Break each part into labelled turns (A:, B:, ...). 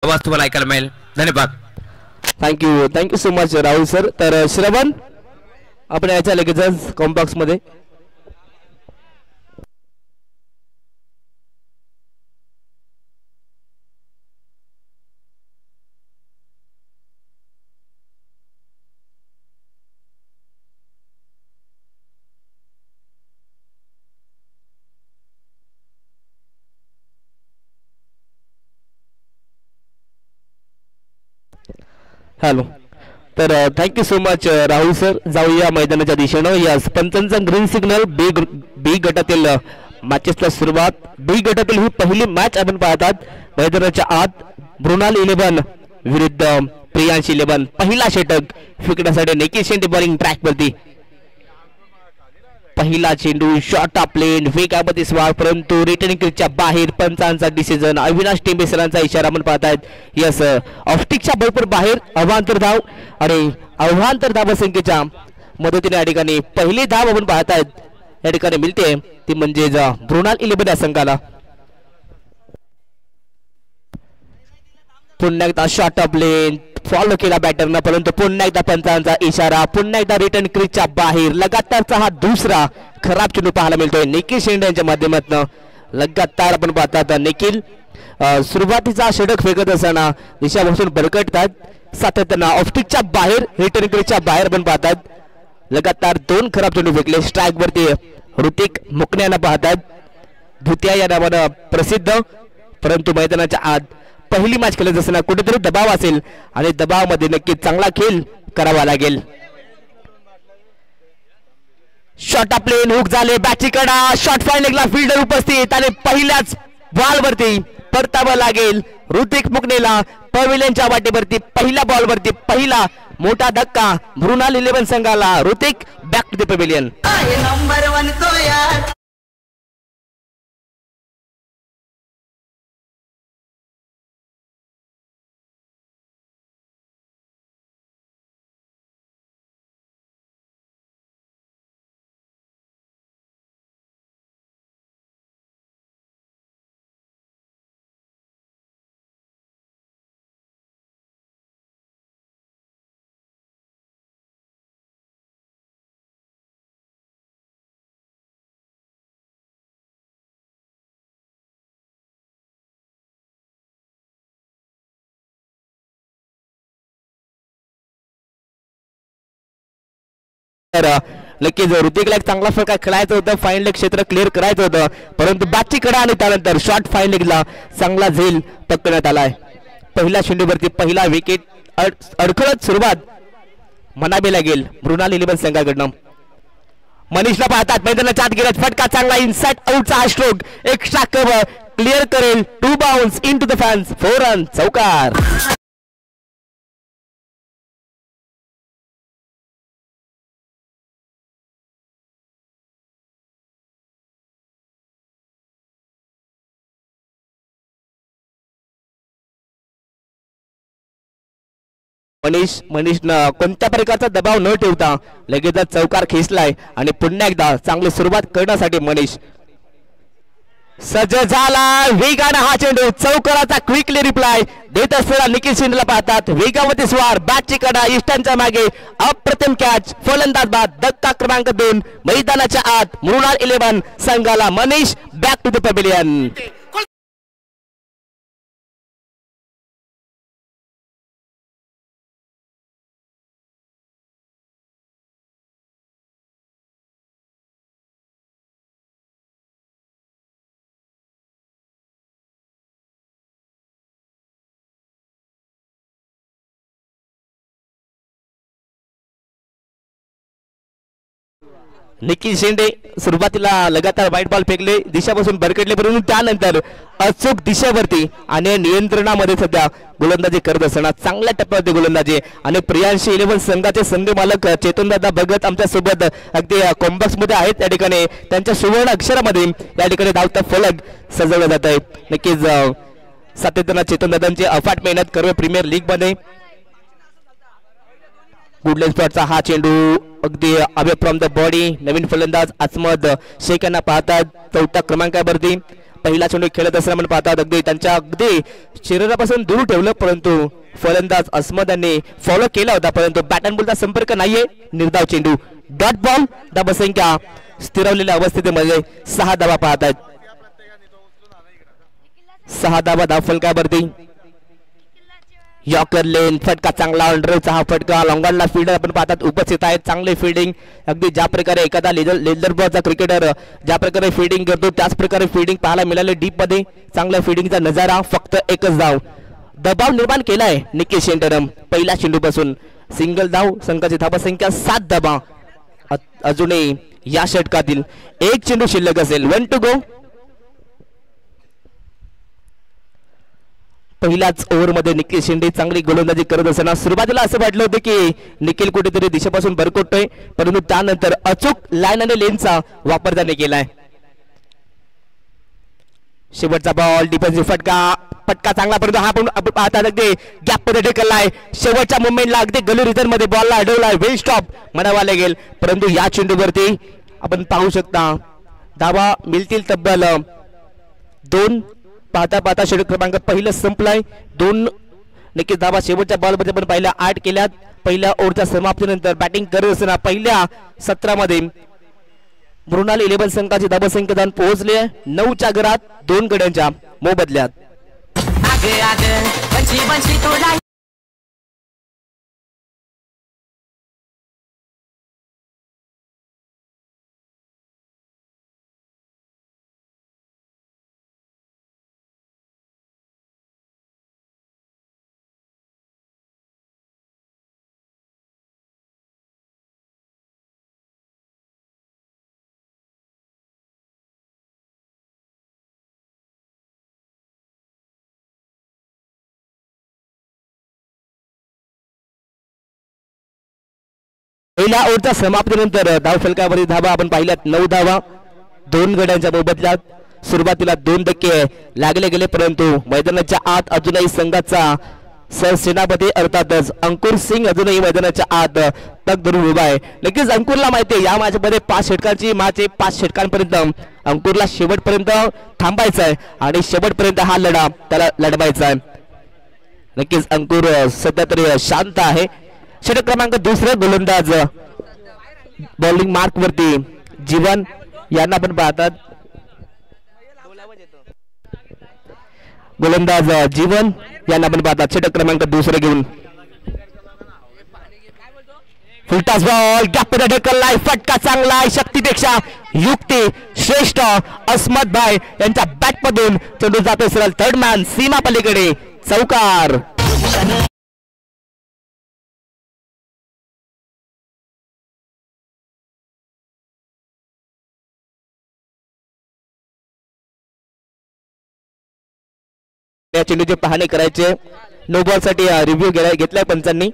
A: आवाज तुम्हाला ऐकायला मिळेल. धन्यवाद.
B: Thank you so much Rahul sir. तर श्रवण आपण याच्या लगेचच कॉम्बॉक्स मध्ये हॅलो. तर thank you so much Rahul sir. जाऊया मैदानाच्या दिशेनं. यस, पंचांचा ग्रीन सिग्नल. बी गटातील मॅचेसला सुरुवात. बी गटातील ही पहिली मॅच आपण पाहतात. मैदानाच्या आत मृणाल 11 विरुद्ध प्रियांश 11. पहिला षटक फेकण्यासाठी निखिल शेंडे बॉलिंग ट्रॅक वरती. पहिला चेंडू शॉर्ट ऑफ प्लेन वेगामध्ये स्वार, परंतु रिटर्निंग क्रीजच्या बाहेर. पंचांचा डिसिजन. अविनाश टेंबे सरांचा इशारा आपण पाहतायत. यस, ऑफस्टिकच्या भरपूर बाहेर अवांतर धाव आणि अवांतर धाव संख्येच्या मदतीने या ठिकाणी पहिली धाव आपण पाहतायत या ठिकाणी मिळते. ती म्हणजे मृणाल 11 या संघाला. पुन्हा एकदा शॉर्ट ऑफ प्लेन फॉलो केला बॅटरनं, परंतु पुन्हा एकदा पंचांचा इशारा. पुन्हा एकदा रिटर्न क्रीजच्या बाहेर. लगातारचा हा दुसरा खराब चेंडू पाहायला मिळतोय निखिल शेंडे यांच्या माध्यमातून. लगातार आपण पाहतात निखिल सुरुवातीचा षटक फेकत असताना दिशापासून भरकटतात. सातत्यानं ऑफस्टिकच्या बाहेर रिटर्न क्रीजच्या बाहेर आपण पाहतात. लगातार 2 खराब चेंडू फेकले. स्ट्राईक वरती ऋतिक मुकण्याला पाहतात. धुतिया या नावानं प्रसिद्ध, परंतु मैदानाच्या आत पहिली मॅच खेळत असताना कुठेतरी दबाव असेल आणि दबावामध्ये नक्कीच चांगला खेळ करावा लागेल. शॉर्ट ऑफ प्लेन हुक झाले. बॅटची कडा. शॉर्ट फायनलला फिल्डर उपस्थित आणि पहिल्याच बॉल वरती परतावं लागेल ऋतिक मुकनेला. पवेलियनच्या वाटेवरती पहिल्या बॉल वरती पहिला मोठा धक्का मृणाल 11 संघाला. Hrithik back to the pavilion. नक्कीच ऋतिकला एक चांगला फरक खेळायचं होतं. फाईन लेग क्षेत्र क्लिअर करायचं होतं, परंतु बॅटची कडा आणि त्यानंतर शॉर्ट फाईन लेगला चांगला झेल पकडण्यात आलाय. पहिल्या चेंडूवरती पहिला विकेट. अडखळत सुरुवात म्हणावी लागेल मृणाल 11 संघाकडनं. मनीषला पाहतात मैदानाच्या आत गेल्यात. फटका चांगला इनसाइड आउटचा हा स्ट्रोक. एक्स्ट्रा कव्हर क्लिअर करेल. 2 bounce into the fans. 4 run चौकार. मनीषनं कोणत्या प्रकारचा दबाव न ठेवता लगेचच चौकार खेचलाय आणि पुन्हा एकदा चांगली सुरुवात करण्यासाठी मनीष सज्ज झाला. वेगानं हा चेंडू चौकाराचा क्विकली रिप्लाय देत असलेला निखिल शेंडेला पाहतात. वेगावरती स्वार. बॅटची कडा इष्टांच्या मागे. अप्रतिम कॅच. फलंदाज बाद. धक्का क्रमांक 2 मैदानाच्या आत मृणाल 11 संघाला. Manish back to the pavilion. Nikhil Shende सुरुवातीला लगातार वाईट बॉल फेकले. दिशापासून भरकटले, परंतु त्यानंतर अचूक दिशेवरती आणि नियंत्रणामध्ये सध्या गोलंदाजी करत असताना चांगल्या टप्प्यावरती गोलंदाजी. आणि प्रियांश 11 संघाचे संघ मालक चेतनदादा भगत आमच्या सोबत अगदी कॉम्बॉक्स मध्ये आहेत. या ठिकाणी त्यांच्या सुवर्ण अक्षरामध्ये या ठिकाणी धावता फलक सजवला जात आहे. नक्कीच सातत्यानं चेतनदादांची अफाट मेहनत करवे प्रीमियर लीग मध्ये. गुडलेन स्पॉटचा हा चेंडू अगदी अवे फ्रॉम द बॉडी. नवीन फलंदाज आसमद शेख यांना पाहतात. 4थ्या क्रमांकावरती पहिला चेंडू खेळत असताना आपण पाहतात अगदी त्यांच्या अगदी शरीरापासून दूर ठेवलं, परंतु फलंदाज अस्मद यांनी फॉलो केला होता, परंतु बॅट अँड बॉलचा संपर्क नाहीये. निर्धाव चेंडू डॉट बॉल. धावसंख्या स्थिरवलेल्या अवस्थेमध्ये 6 धावा पाहत आहेत. 6 धावा धावफलकावरती. यॉर्कर लेन फटका चांगला अंडरचा हा फटका लॉंगॉनला फील्डर आपण पाहतात उपस्थित आहेत. चांगले फिल्डिंग अगदी ज्या प्रकारे एखादा लेदर बॉलचा क्रिकेटर ज्या प्रकारे फिल्डिंग करतो त्याच प्रकारे फिल्डिंग पाहायला मिळाले. डीप मध्ये चांगल्या फिल्डिंगचा नजारा. फक्त एकच धाव. दबाव निर्माण केलाय निखिल शेंडरम पहिल्या चेंडूपासून. सिंगल धाव. संघाची धावसंख्या 7 धावा. अजूनही या षटकातील एक चेंडू शिल्लक असेल. 1 टू गो. पहिल्याच ओव्हरमध्ये निखिल शेंडे चांगली गोलंदाजी करत असताना सुरुवातीला असं वाटलं होतं की निखिल कुठेतरी दिशेपासून भरकटतोय, परंतु त्यानंतर अचूक लाईन आणि लेनचा वापर त्याने केलाय. शेवटचा बॉल डिफेन्सिव्ह फटका चांगला, परंतु हा पण पाहतात अगदी गॅप मध्ये ढकललाय. शेवटच्या मुवमेंटला अगदी गलू रिझन मध्ये बॉलला अडवलाय. वेल स्टॉप म्हणावा लागेल, परंतु या चेंडूवरती आपण पाहू शकता धावा मिळतील तब्बल 2. पाहता पाहता षटक क्रमांक पहिलं संपलाय. 2 नक्कीच धावा शेवटच्या बॉलमध्ये पण पहिल्या 8 केल्यात. पहिल्या ओव्हरच्या समाप्तीनंतर बॅटिंग करत असताना पहिल्या सत्रामध्ये मृणाल 11 संघाची धावसंख्या जाऊन पोहोचली आहे 9च्या घरात 2 गड्यांच्या मोबदल्यात. पहिल्या ओव्हरच्या समाप्तीनंतर धावफलकावरील धावा आपण पाहिल्यात 9 धावा 2 गड्यांच्या मोबदल्यात. सुरुवातीला 2 धक्के लागले गेले, परंतु मैदानाच्या आत अजूनही संघाचा सरसेनापती अर्थातच अंकुर सिंग अजूनही मैदानाच्या आत तग धरून उभा आहे. नक्कीच अंकुरला माहिती आहे या मॅचमध्ये 5 षटकांची मॅच आहे. 5 षटकांपर्यंत अंकुरला शेवटपर्यंत थांबायचं आहे आणि शेवटपर्यंत हा लढा त्याला लढवायचा आहे. नक्कीच अंकुर सध्या तरी शांत आहे. षटक क्रमांक 2 गोलंदाज बॉलिंग मार्क वरती जीवन यांना पण पाहतात. गोलंदाज जीवन यांना पण पाहतात षटक क्रमांक 2 घेऊन. फुलटास बॉल गॅपमध्ये ढकललाय. फटका चांगला आहे. शक्तीपेक्षा युक्ती श्रेष्ठ. अस्मद भाई यांच्या बॅट मधून चेंडू जातो सरळ थर्ड मॅन सीमा पलीकडे. चौकार. या चेंडूचे पाहणी करायचे. नो बॉल साठी रिव्ह्यू घेतलाय पंचांनी.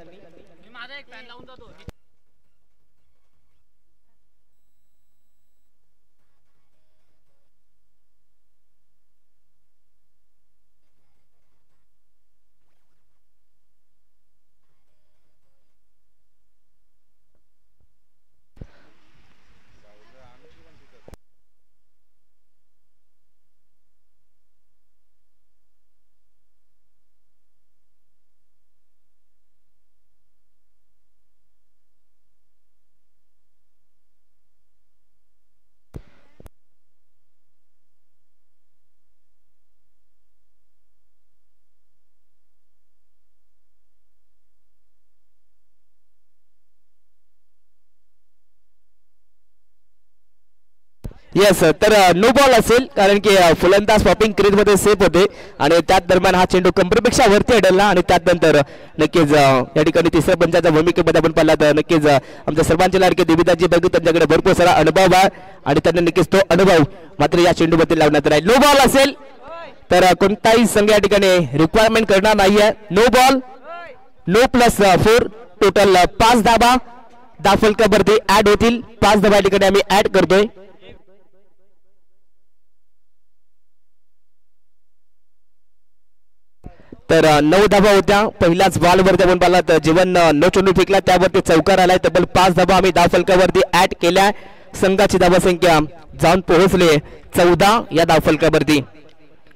B: येस, तर नो बॉल असेल कारण की फलंदाज पॉपिंग क्रीज मध्ये सेफ होते आणि त्याच दरम्यान हा चेंडू कंपनीपेक्षा वरती अडलला आणि त्यानंतर नक्कीच या ठिकाणी तिसऱ्या पंचाच्या भूमिकेमध्ये आपण पाहिला तर नक्कीच आमच्या सर्वांचे लाडके देविदाजी बघू त्यांच्याकडे भरपूर सारा अनुभव आहे आणि त्यांनी नक्कीच तो अनुभव मात्र या चेंडूवरती लावण्यात राहील. नो बॉल असेल तर कोणताही संघ या ठिकाणी रिक्वायरमेंट करणार नाहीये. नो बॉल, नो +4 टोटल 5 धाबा धावफलकावरती ऍड होतील. 5 धाबा या ठिकाणी आम्ही ऍड करतोय. तर 9 धाबा होत्या. पहिल्याच बॉलवरती आपण पाहिला तर जीवन नो चेंडू फेकला त्यावरती चौकार आलाय. तब्बल 5 धाबा आम्ही धावफलकावरती ऍड केल्या. संघाची धावसंख्या जाऊन पोहोचले 14 या धावफलकावरती.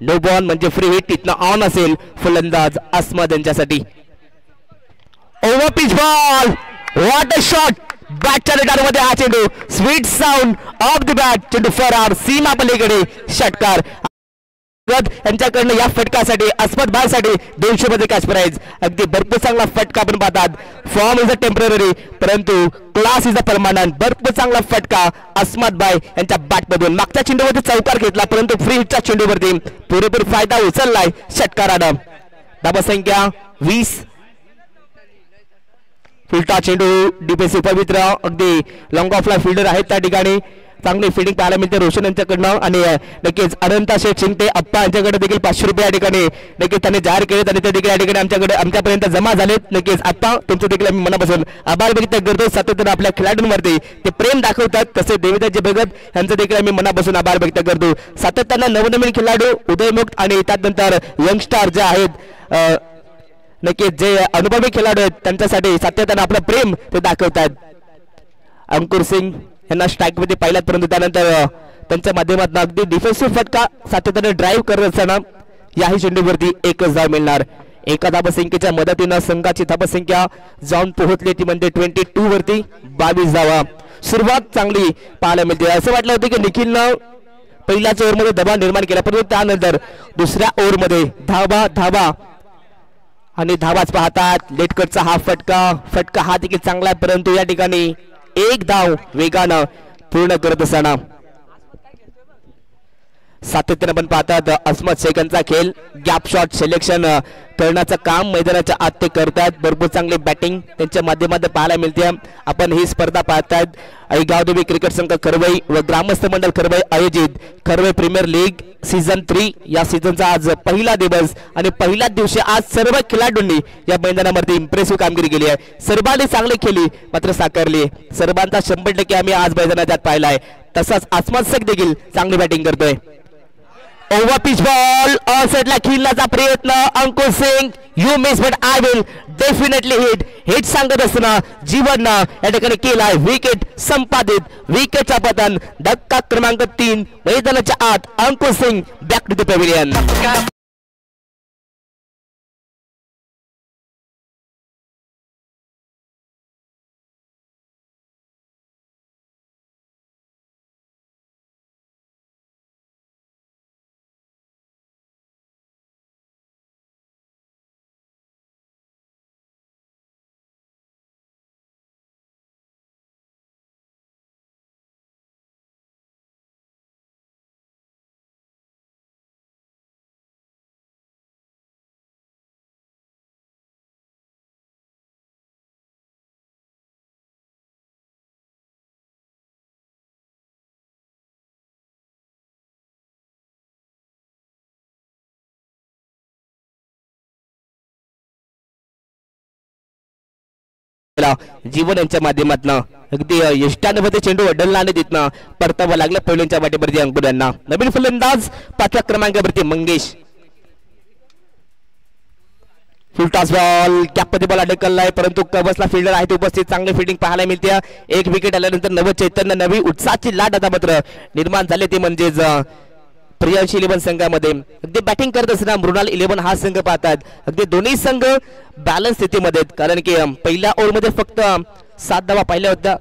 B: नो बॉल म्हणजे फ्री हिट तिथनं ऑन असेल फलंदाज अस्मद यांच्यासाठी. Over pitch ball, what a shot. बॅटच्या रिटायरमध्ये हा चेंडू, sweet sound of the bat, चेंडू फरार सीमा पलीकडे, षटकार. यांच्याकडनं या फटकासाठी अस्मद भाईसाठी 200 मध्ये कॅच प्राइज. अगदी भरपूर चांगला फटका आपण पाहतात. फॉर्म इज अ टेम्पररी परंतु क्लास इज अ परमनंट. भरपूर चांगला फटका अस्मद भाई यांच्या बॅटमधून. मागच्या चेंडूवरती चौकार घेतला परंतु फ्री हिटच्या चेंडूवरती पुरेपूर फायदा उचललाय षटकारानं. धावसंख्या 20. फुलटा चेंडू डिफेन्सिव्ह पवित्र, अगदी लॉंग ऑफला फिल्डर आहेत त्या ठिकाणी. चांगली फिल्डिंग पाहायला मिळते रोशन यांच्याकडनं आणि नक्कीच अनंता शेठ चिंगटे अप्पा यांच्याकडे देखील 500 रुपये या ठिकाणी नक्कीच त्यांनी जाहीर केलेत आणि ते देखील या ठिकाणी आमच्यापर्यंत जमा झालेत. नक्कीच अप्पा तुमचं देखील आम्ही मनापासून आभार व्यक्त करतो. सातत्यानं आपल्या खेळाडूंवरती ते प्रेम दाखवतात. तसे देविदाजी भगत यांचं देखील आम्ही मनापासून आभार व्यक्त करतो. सातत्यानं नवनवीन खेळाडू उदयमुक्त आणि त्यानंतर यंगस्टार जे आहेत नक्कीच जे अनुभवी खेळाडू आहेत त्यांच्यासाठी सातत्यानं आपलं प्रेम ते दाखवतात. अंकुर सिंग यांना स्ट्राईक मध्ये पाहिलात परंतु त्यानंतर त्यांच्या माध्यमातून अगदी डिफेन्सिव्ह फटका सातत्याने ड्राईव्ह करत असताना याही चेंडूवरती एकच धाव मिळणार. एका धावसंख्येच्या मदतीनं संघाची धावसंख्या जाऊन पोहोचली ती म्हणजे 22 वरती 22 धावा. सुरुवात चांगली पाहायला मिळते. असं वाटलं होतं की निखिलनं पहिल्याच ओव्हरमध्ये दबाव निर्माण केला परंतु त्यानंतर दुसऱ्या ओव्हरमध्ये धावा आणि धावाच पाहतात. लेटकटचा हा फटका हा देखील चांगला आहे परंतु या ठिकाणी एक धाव वेगानं पूर्ण करत असताना सातत्यानं पण पाहतात अस्मद शेखांचा खेळ. गॅप शॉट सिलेक्शन करण्याचं काम मैदानाच्या आत ते करतात. भरपूर चांगली बॅटिंग त्यांच्या माध्यमातून पाहायला मिळते. आपण ही स्पर्धा पाहतात आणि गावदेवी क्रिकेट संघ खरवई व ग्रामस्थ मंडळ खरवई आयोजित खरवई प्रीमियर लीग सीझन 3 या सीझनचा आज पहिला दिवस आणि पहिल्याच दिवशी आज सर्व खेळाडूंनी या मैदानावरती इम्प्रेसिव्ह कामगिरी केली आहे. सर्वांनी चांगली खेळली मात्र साकारली. सर्वांचा 100% आम्ही आज मैदानात पाहिलाय. तसाच अस्मद शेख देखील चांगली बॅटिंग करतोय. ओव्हर पिच बॉल ऑन साइडला खेळण्याचा प्रयत्न. Ankur Singh you miss but I will definitely hit सांगत असताना जीवन या ठिकाणी केलाय विकेट संपादित. विकेटचा पतन. धक्का क्रमांक 3 मैदानाच्या आत. अंकुर सिंग बॅक टू द पॅव्हिलियन. जीवन यांच्या माध्यमातून अगदी यष्टानुभूती चेंडू अडलला आणि तिथनं परतावा लागला पहिल्यांच्या वाटेवरती अंकुर यांना. नवीन फलंदाज 5व्या क्रमांकावरती मंगेश. फुल टॉस बॉल कॅपमध्ये बॉल अडकलाय परंतु कवचला फिल्डर आहेत उपस्थित. चांगली फिल्डिंग पाहायला मिळते. एक विकेट आल्यानंतर नव चैतन्य नवी उत्साहाची लाट आता मात्र निर्माण झाले ते म्हणजेच प्रियांशी 11 संघामध्ये. अगदी बॅटिंग करत असताना मृणाल 11 हा संघ पाहतात. अगदी दोन्ही संघ बॅलन्स स्थितीमध्ये कारण की पहिल्या ओव्हरमध्ये फक्त 7 धावा पाहिल्या होत्या.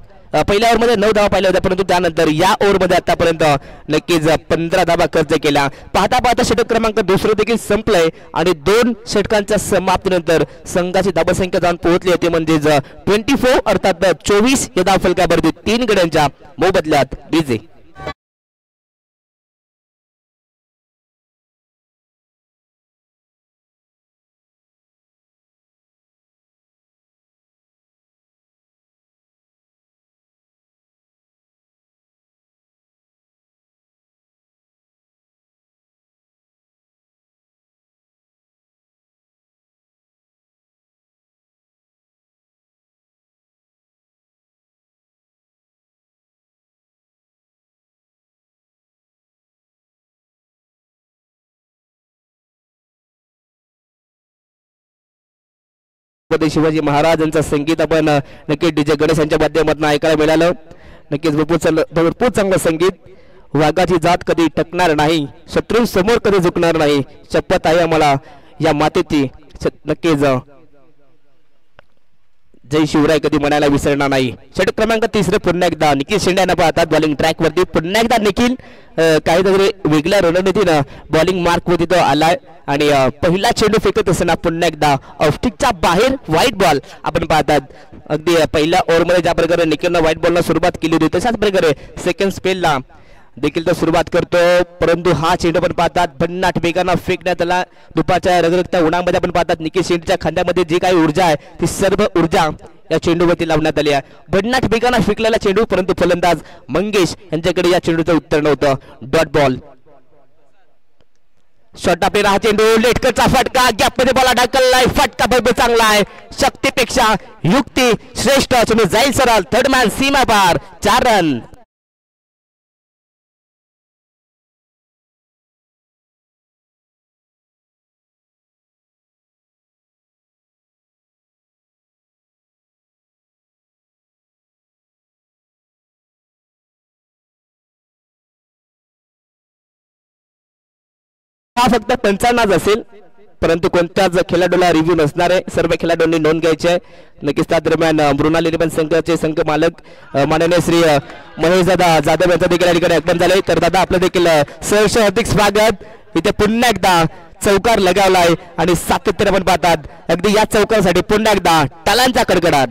B: पहिल्या ओव्हरमध्ये 9 धावा पाहिल्या होत्या परंतु त्यानंतर या ओव्हरमध्ये आतापर्यंत नक्कीच 15 धावा खर्च केल्या. पाहता पाहता षटक क्रमांक दुसरं देखील संपलंय आणि 2 षटकांच्या समाप्तीनंतर संघाची धावसंख्या जाऊन पोहोचली होती म्हणजेच 24 अर्थात 24 या धावफलकावरती 3 गड्यांच्या मोबदल्यात विजय. शिवाजी महाराज यांचं संगीत आपण नक्कीच डीजे गणेश यांच्या माध्यमातून ऐकायला मिळालं. नक्कीच भरपूर चांगलं संगीत. वाघाची जात कधी टकणार नाही, शत्रू समोर कधी झुकणार नाही, शपथ आहे आम्हाला या मातेची, नक्कीच जय शिवराय कधी म्हणायला विसरणार नाही. षटक क्रमांक 3 पुन्हा एकदा निखिल शेंडे यांना पाहतात बॉलिंग ट्रॅक वरती. पुन्हा एकदा निखिल काहीतरी वेगळ्या रणनीतीनं बॉलिंग मार्क वरती तो आलाय आणि पहिला चेंडू फेकत असताना पुन्हा एकदा ऑफस्टिकच्या बाहेर व्हाईट बॉल आपण पाहतात. अगदी पहिल्या ओव्हरमध्ये ज्या प्रकारे निखिलनं व्हाईट बॉलला सुरुवात केली होती तशाच प्रकारे सेकंड स्पेलला देखील तो सुरुवात करतो, परंतु हा चेंडू पण पाहतात भन्नाट वेगानं फेकण्यात आला. दुपारच्या रगरगत्या उन्हामध्ये आपण पाहतात निखिल शेंडेच्या खांद्यामध्ये जी काही ऊर्जा आहे ती सर्व ऊर्जा या चेंडूवरती लावण्यात आली आहे. भन्नाट वेगानं फेकलेला चेंडू, परंतु फलंदाज मंगेश यांच्याकडे या चेंडूचं उत्तर नव्हतं. Dot ball. शॉट आपले हा चेंडू लेटकरचा फटका, गॅपमध्ये बॉल ढकललाय, फटका बरोबर चांगला आहे. शक्तीपेक्षा युक्ती श्रेष्ठ, चेंडू जाईल सरळ थर्ड मॅन सीमा पार. 4 रन. हा फक्त 55 असेल, परंतु कोणत्याच खेळाडूला रिव्ह्यू नसणार आहे. सर्व खेळाडूंनी नोंद घ्यायची आहे. नक्कीच त्या दरम्यान मृणाल इलेव्हन संघाचे संघ मालक माननीय श्री महेशदादा जाधव यांचा देखील या ठिकाणी आगमन झाले. तर दादा आपलं देखील सहर्ष हार्दिक स्वागत. इथे पुन्हा एकदा चौकार लगावलाय आणि सातत्याने आपण पाहतात अगदी या चौकारासाठी पुन्हा एकदा टाळ्यांचा कडकडाट.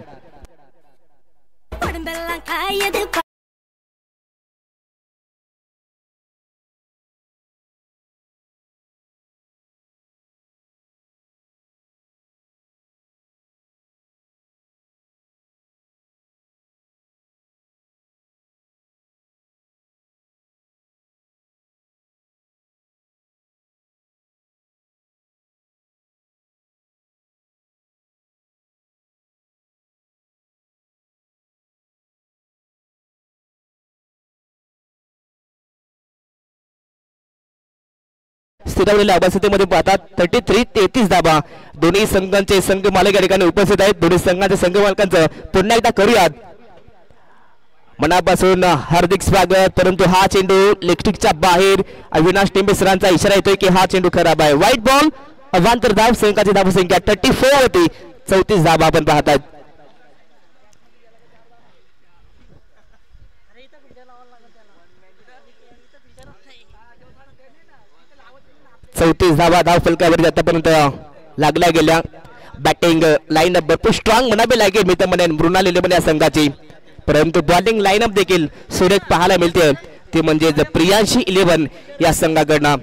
B: स्थिरावलेल्या अवस्थेमध्ये पाहतात 33-33 धाबा. दोन्ही संघांचे संघ मालक या ठिकाणी उपस्थित आहेत. दोन्ही संघांचे संघ मालकांचं पुन्हा एकदा करूयात मनापासून हार्दिक स्वागत. परंतु हा चेंडू लेगस्टिकच्या बाहेर. अविनाश टेंबे सरांचा इशारा येतोय की हा चेंडू खराब आहे. White ball. अवांतर धाव. संघाची धावसंख्या 34 होती. 34 धाबा आपण पाहतात. धावा धाव फलकावर आतापर्यंत लागल्या गेल्या. बॅटिंग लाईनअप भरपूर स्ट्रॉंग म्हणावे लागेल मी तर म्हणेन मृणाल इलेव्हन या संघाची, परंतु बॉलिंग लाईनअप देखील सुरेख पाहायला मिळते. ते म्हणजे प्रियांशी इलेव्हन या संघाकडनं.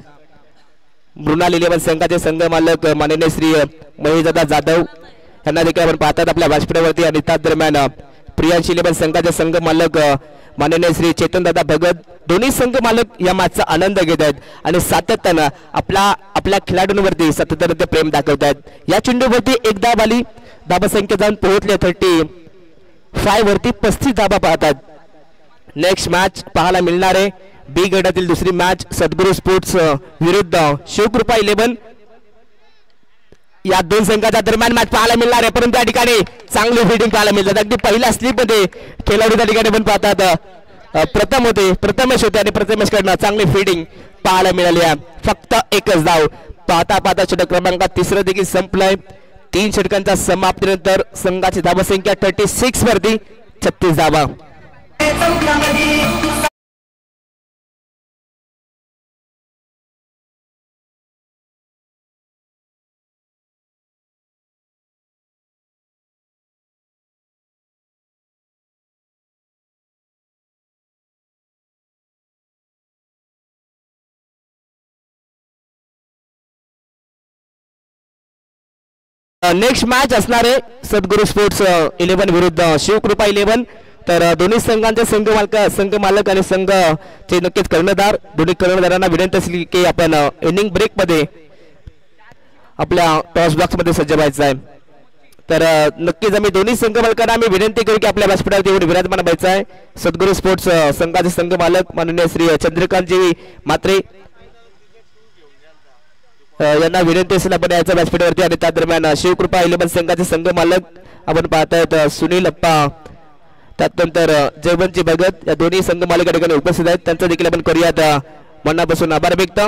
B: मृणाल इलेव्हन संघाचे संघ मालक माननीय श्री महेशदादा जाधव यांना देखील आपण पाहतात आपल्या व्यासपीठावरती. आणि त्या दरम्यान प्रियांशी इलेव्हन संघाचे संघ मालक माननीय श्री चेतनदादा भगत दोन्ही संघ मालक या मॅचचा आनंद घेत आहेत आणि सातत्यानं आपल्या खेळाडूंवरती सातत्याने प्रेम दाखवत आहेत. या चेंडूवरती एक धाव आली. धाबसंख्या जाऊन पोहोचले 35 वरती 35 धाबा पाहतात. नेक्स्ट मॅच पाहायला मिळणार आहे बी गटातील दुसरी मॅच सद्गुरू स्पोर्ट्स विरुद्ध शिवकृपा 11. या दोन संघाच्या दरम्यान मॅच पाहायला मिळणार आहे, परंतु या ठिकाणी चांगली फिल्डिंग पाहायला मिळतात. अगदी पहिल्या स्लिप मध्ये खेळाडू त्या ठिकाणी पण पाहतात प्रथमेश होते आणि प्रथमेशकडनं चांगली फिल्डिंग पाहायला मिळाली आहे. फक्त एकच धाव. पाहता पाहता षटक क्रमांक 3 देखील संपलाय. 3 षटकांच्या समाप्तीनंतर संघाची धावसंख्या 36 वरती 36 धावा. नेक्स्ट मॅच असणार आहे सद्गुरू स्पोर्ट्स 11 विरुद्ध शिवकृपा 11. तर दोन्ही संघांचे संघ मालक आणि संघाचे नक्कीच कर्णधार दोन्ही कर्णधारांना विनंती असेल की आपण इनिंग ब्रेक मध्ये आपल्या टॉस बॉक्स मध्ये सज्ज व्हायचं आहे. तर नक्कीच आम्ही दोन्ही संघ मालकांना आम्ही विनंती करू की आपल्या व्यासपीठावरती विराजमान व्हायचं आहे. सद्गुरू स्पोर्ट्स संघाचे संघ मालक माननीय श्री चंद्रकांतजी म्हात्रे यांना विनंती असेल आपण याच्या व्यासपीठावरती. आणि त्या दरम्यान शिवकृपा 11 संघाचे संघ मालक आपण पाहतायत सुनील अप्पा त्यानंतर जयवंतजी भगत या दोन्ही संघ मालिका ठिकाणी उपस्थित आहेत, त्यांचा देखील आपण करूयात मनापासून आभार व्यक्त.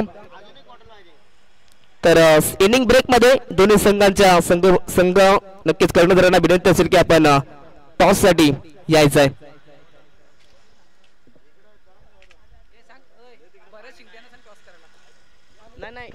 B: तर इनिंग ब्रेक मध्ये दोन्ही संघांच्या संघ नक्कीच कर्णधारांना विनंती असेल की आपण टॉस साठी यायचं आहे. नाही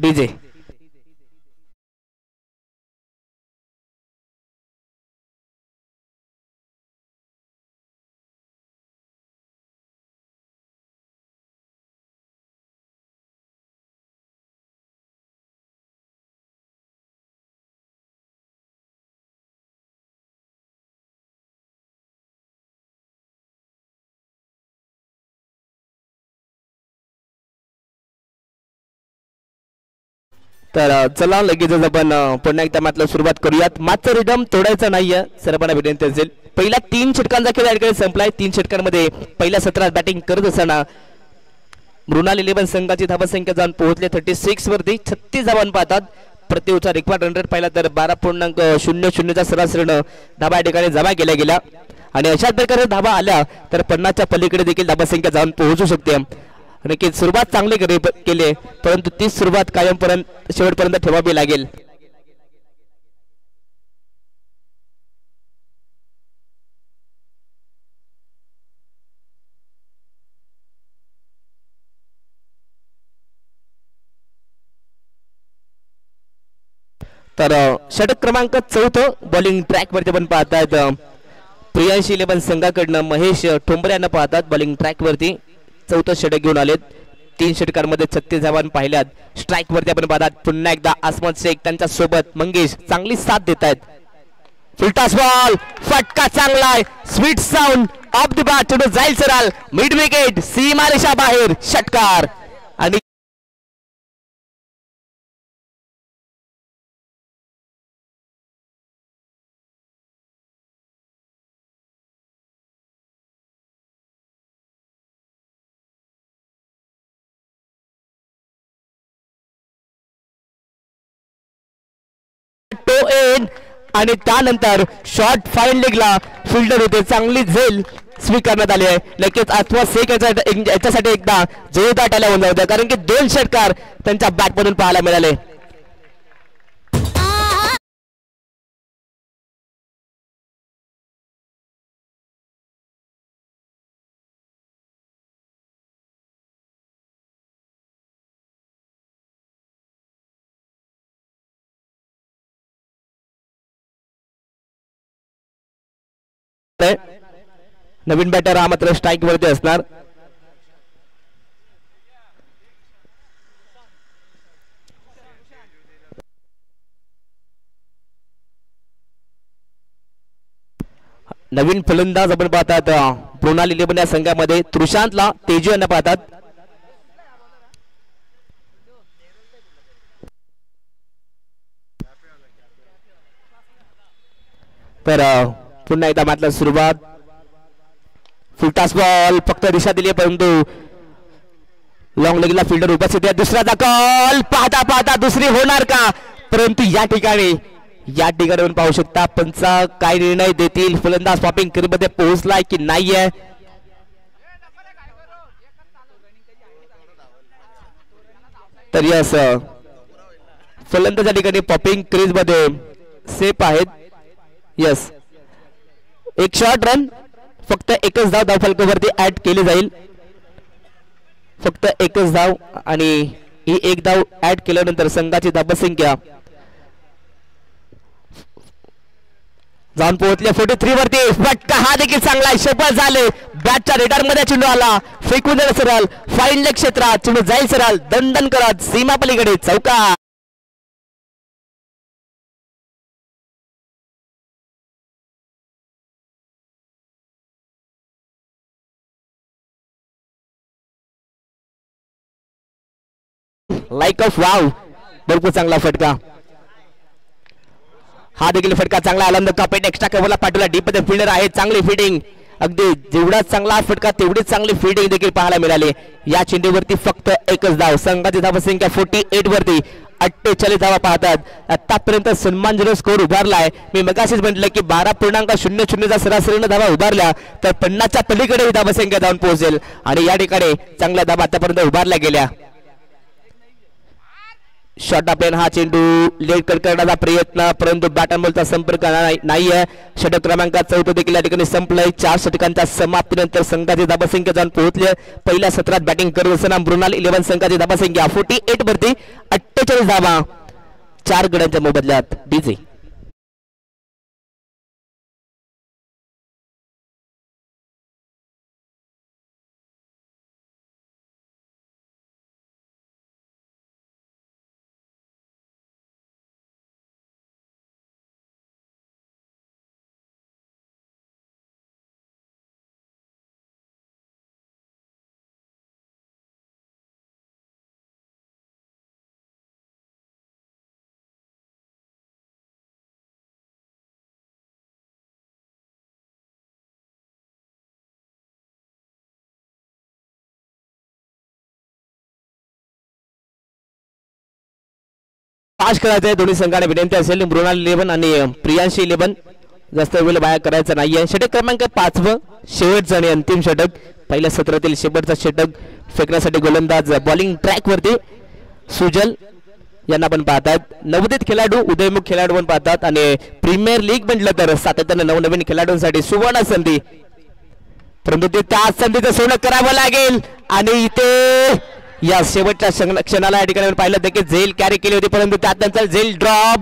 B: डीजे. तर चला लगेचच आपण पुन्हा एकदा मॅचला सुरुवात करूयात. मागचा रिदम तोडायचा नाहीये सर्वांना विनंती असेल. पहिला 3 षटकांचा खेळ या ठिकाणी संपलाय. 3 षटकांमध्ये पहिल्या सत्रात बॅटिंग करत असताना मृणाल 11 संघाची धावसंख्या जाऊन पोहोचले 36 वरती. 36 धावां पाहतात. प्रति ओव्हरचा रिक्वायर्ड रन रेट पाहिला तर 12.00 सरासरीनं धावा या ठिकाणी जमा केल्या गेल्या आणि अशाच प्रकारे धावा आल्या तर 50च्या पलीकडे देखील धावसंख्या जाऊन पोहोचू शकते. नक्कीच सुरुवात चांगली केली, परंतु तीच सुरुवात कायमपर्यंत शेवटपर्यंत ठेवावी लागेल. तर षटक क्रमांक 4 बॉलिंग ट्रॅक वरती आपण पाहतात. प्रियांशी 11 संघाकडनं महेश ठोंबरे यांना पाहतात. बॉलिंग ट्रॅक वरती 4थं षटक घेऊन आलेत. 3 षटकांमध्ये 36 धावां पाहिल्यात. स्ट्राईक वरती आपण पाहतात पुन्हा एकदा आसमत शेख त्यांच्या सोबत मंगेश चांगली साथ देत आहेत. फुलटॉस बॉल, फटका चांगला आहे. Sweet sound of the bat जाईल सरळ मिड विकेट, सीमारेषा बाहेर, षटकार. आणि टो एन आणि त्यानंतर शॉर्ट फाईन लेगला फिल्डर होते, चांगली झेल स्वीकारण्यात आली आहे. लगेच आठवा शेख याच्यासाठी एकदा जोरदार टाळ्या होऊन जाऊ द्या, कारण की 2 षटकार त्यांच्या बॅटमधून पाहायला मिळाले. नवीन बॅटर हा मात्र स्ट्राईक वरती असणार. नवीन फलंदाज आपण पाहतात मृणाल 11 या संघामध्ये त्रुशांतला तेजू यांना पाहतात. तर पुन्हा एकदा मॅचला सुरुवात. फुलटॉस बॉल, फक्त दिशा दिली परंतु लॉंग लेगला फिल्डर उपस्थित आहे. दुसरा कॉल पाहता पाहता दुसरी होणार का, परंतु या ठिकाणी आपण पाहू शकता पंचा काय निर्णय देतील. फलंदाज पॉपिंग क्रीजमध्ये पोहोचलाय की नाहीये. तर यस, फलंदाज या ठिकाणी पॉपिंग क्रीज मध्ये सेफ आहेत. यस, एक शॉर्ट रन, फक्त एकच धाव धावफलकावरती ऍड केली जाईल. फक्त एकच धाव आणि ही एक धाव ऍड केल्यानंतर संघाची धावसंख्या जाऊन पोहोचले 43 वरती. फटका हा देखील चांगला आहे, शपथ झाले. बॅटच्या रेडार मध्ये चेंडू आला, फेकून दिला सरळ फाईन लेग क्षेत्रात, चेंडू जाईल सरळ दणदण करत सीमा पलीकडे चौका. लाईक ऑफ वाव, भरपूर चांगला फटका. हा देखील फटका चांगला आनंद कापेट एक्स्ट्रा कव्हरला पाठवला. डीप मध्ये फिल्डर आहे, चांगली फिटिंग. अगदी जेवढा चांगला फटका तेवढीच चांगली फिल्डिंग देखील पाहायला मिळाली. या चेंडूवरती फक्त एकच धाव. संघाची धावसंख्या 48 वरती 48 धावा पाहतात. आतापर्यंत सन्मानजनक स्कोर उभारलाय. मी मगाशीच म्हटलं की 12.00 सरासरीने धावा उभारल्या तर 50च्या पलीकडे धावसंख्या जाऊन पोहोचेल आणि या ठिकाणी चांगल्या धावा आतापर्यंत उभारल्या गेल्या. शॉर्ट आपल्याला हा चेंडू लेट कट करण्याचा प्रयत्न, परंतु बॅटनबॉलचा संपर्क नाहीये. षटक क्रमांक 14 देखील या ठिकाणी संपलंय. 4 षटकांच्या समाप्तीनंतर संघाची धावसंख्या जाऊन पोहोचली. पहिल्या सत्रात बॅटिंग करत असताना मृणाल 11 संघाची धावसंख्या 48 वरती 48 धावा 4 गड्यांच्या मोबदल्यात. डीजे पास करायचं आहे. दोन्ही संघाने विनंती असेल मृणाल 11 आणि प्रियांशी 11 जास्त वेळ बाहेर करायचं नाहीये. षटक क्रमांक 5 शेवटचं आणि अंतिम षटक. पहिल्या सत्रातील शेवटचा षटक फेकण्यासाठी गोलंदाज बॉलिंग ट्रॅक वरती सुजल यांना पण पाहतात. नवोदित खेळाडू उदयमुख खेळाडू पण पाहतात आणि प्रीमियर लीग म्हटलं तर सातत्याने नवनवीन खेळाडूंसाठी सुवर्ण संधी, परंतु ते त्या संधीचं सोनं करावं लागेल. आणि इथे या शेवटच्या क्षणाला या ठिकाणी पाहिलं तर की झेल कॅरी केली होती, परंतु त्यानंतर झेल ड्रॉप,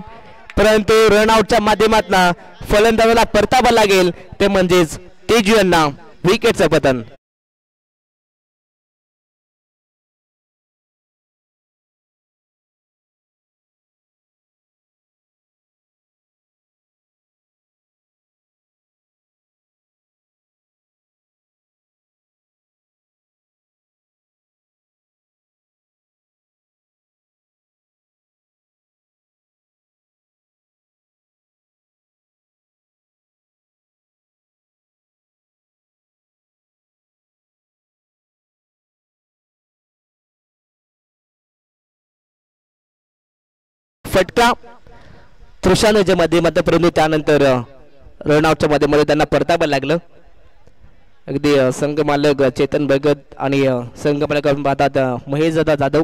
B: परंतु रनआउटच्या माध्यमातून फलंदाजाला परतावं लागेल ते म्हणजेच तेजू यांना विकेटचं पतन. फटका तृषानच्या माध्यमातून, परंतु त्यानंतर रनआउटच्या माध्यमातून त्यांना परतावं लागलं. अगदी संघ मालक चेतन भगत आणि संघ मालक पाहतात महेश जाधव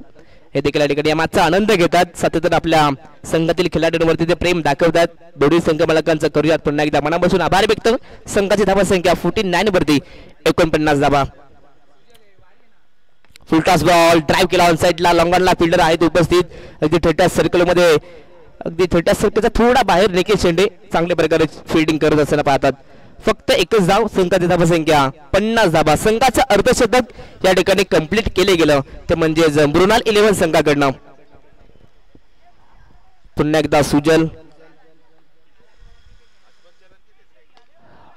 B: हे देखील या ठिकाणी या मॅचचा आनंद घेतात. सातत्याने आपल्या संघातील खेळाडूंवरती ते प्रेम दाखवतात. दोन्ही संघ मालकांचं करूयात पुन्हा एकदा मनापासून आभार व्यक्त. संघाची धावसंख्या 49 वरती 49 धावा. फुलटॉस बॉल ड्राईव्ह केला ऑन साईडला. लॉंगॉनला फिल्डर आहेत उपस्थित. अगदी थेटा सर्कलमध्ये अगदी थेटा सर्कलचा थोडा बाहेर निखिल शेंडे चांगल्या प्रकारे फिल्डिंग करत असताना पाहतात. फक्त एकच धाव. संघाची धावसंख्या 50 धावा. संघाचं अर्धशतक या ठिकाणी कंप्लीट केले गेलं ते म्हणजे मृणाल 11 संघाकडनं. पुन्हा एकदा सुजल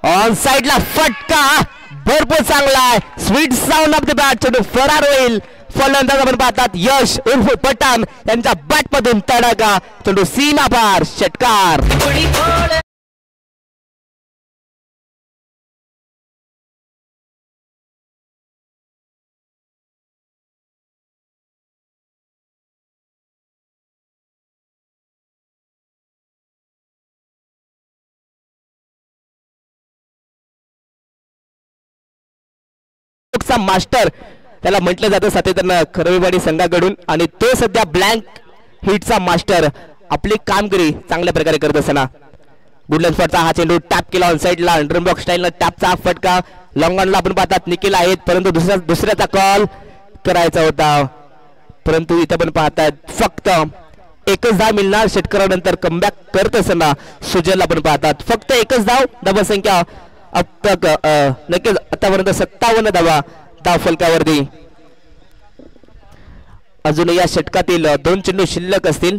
B: ऑन साइडला फटका भरपूर चांगला आहे. Sweet sound of the bat चेंडू फरार होईल. फलंदाज आपण पाहतात यश उर्फ पठाण यांच्या बॅट मधून तडाखा. चेंडू सीमा पार षटकार. मास्टर त्याला म्हटलं जातं सातत्यानं खरवेवाडी संघाकडून आणि तो सध्या ब्लँक हिटचा मास्टर आपली कामगिरी चांगल्या प्रकारे करत असताना गुडलंड स्पॉटचा हा चेंडू टॅप केला ऑन साइडला. ड्रम बॉक्स स्टाईलनं टॅपचा फटका. लॉंगॉनला आपण पाहतात निखिल आहेत, परंतु दुसऱ्याचा कॉल करायचा होता, परंतु इथं पण पाहतात फक्त एकच धाव मिळणार. षटकारानंतर कमबॅक करत असताना सुजलला पण पाहतात फक्त एकच धाव. धावसंख्या अब तक नक्कीच आतापर्यंत 57 धावा धाव फलकावरती. अजून या षटकातील 2 चेंडू शिल्लक असतील.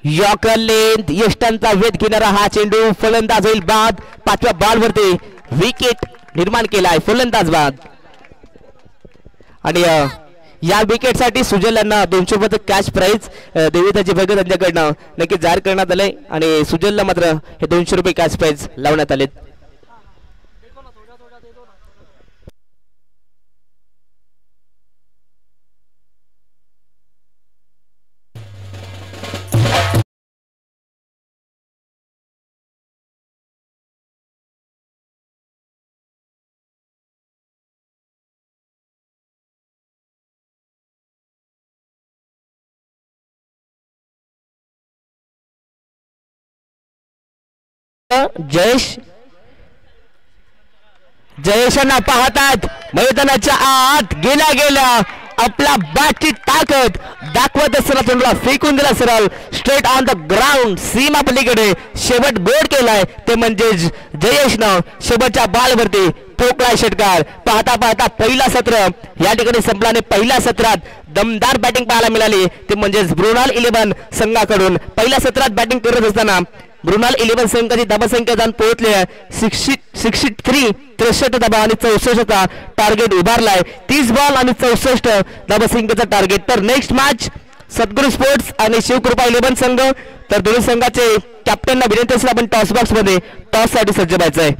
B: यॉर्कर लेंथ यष्टांचा वेध घेणारा हा चेंडू फलंदाज होईल बाद. 5व्या बॉलवरती विकेट निर्माण केलाय. फलंदाज बाद. आणि या विकेटसाठी सुजल यांना 200 रुपये कॅश प्राइज देविताजी भगत यांच्याकडनं नक्की जाहीर करण्यात आले आणि सुजलला मात्र हे 200 रुपये कॅश प्राइज लावण्यात आले. जयेशांना पाहतात मैदानाच्या आत गेल्या आपला बॅटची ताकद दाखवत असताना चेंडूला फेकून दिला सरळ स्ट्रेट ऑन द ग्राउंड सीमा पलीकडे शेवट गोड केलाय ते म्हणजे जयेशनं शेवटच्या बॉलवरती ठोकलाय षटकार. पाहता पाहता पहिला सत्र या ठिकाणी संपला आणि पहिल्या सत्रात दमदार बॅटिंग पाहायला मिळाली ते म्हणजेच ब्रुनाल 11 संघाकडून. पहिल्या सत्रात बॅटिंग करत असताना ब्रुनाल 11 संघाची धावसंख्या जाऊन पोहोचली आहे 63 धावा आणि 64चा टार्गेट उभारलाय. 30 बॉल आणि 64 धावसंख्येचा टार्गेट. तर नेक्स्ट मॅच सद्गुरू स्पोर्ट्स आणि शिवकृपा 11 संघ. तर दोन्ही संघाचे कॅप्टनना विनंती असेल आपण टॉस बॉक्स मध्ये टॉस साठी सज्ज व्हायचं आहे.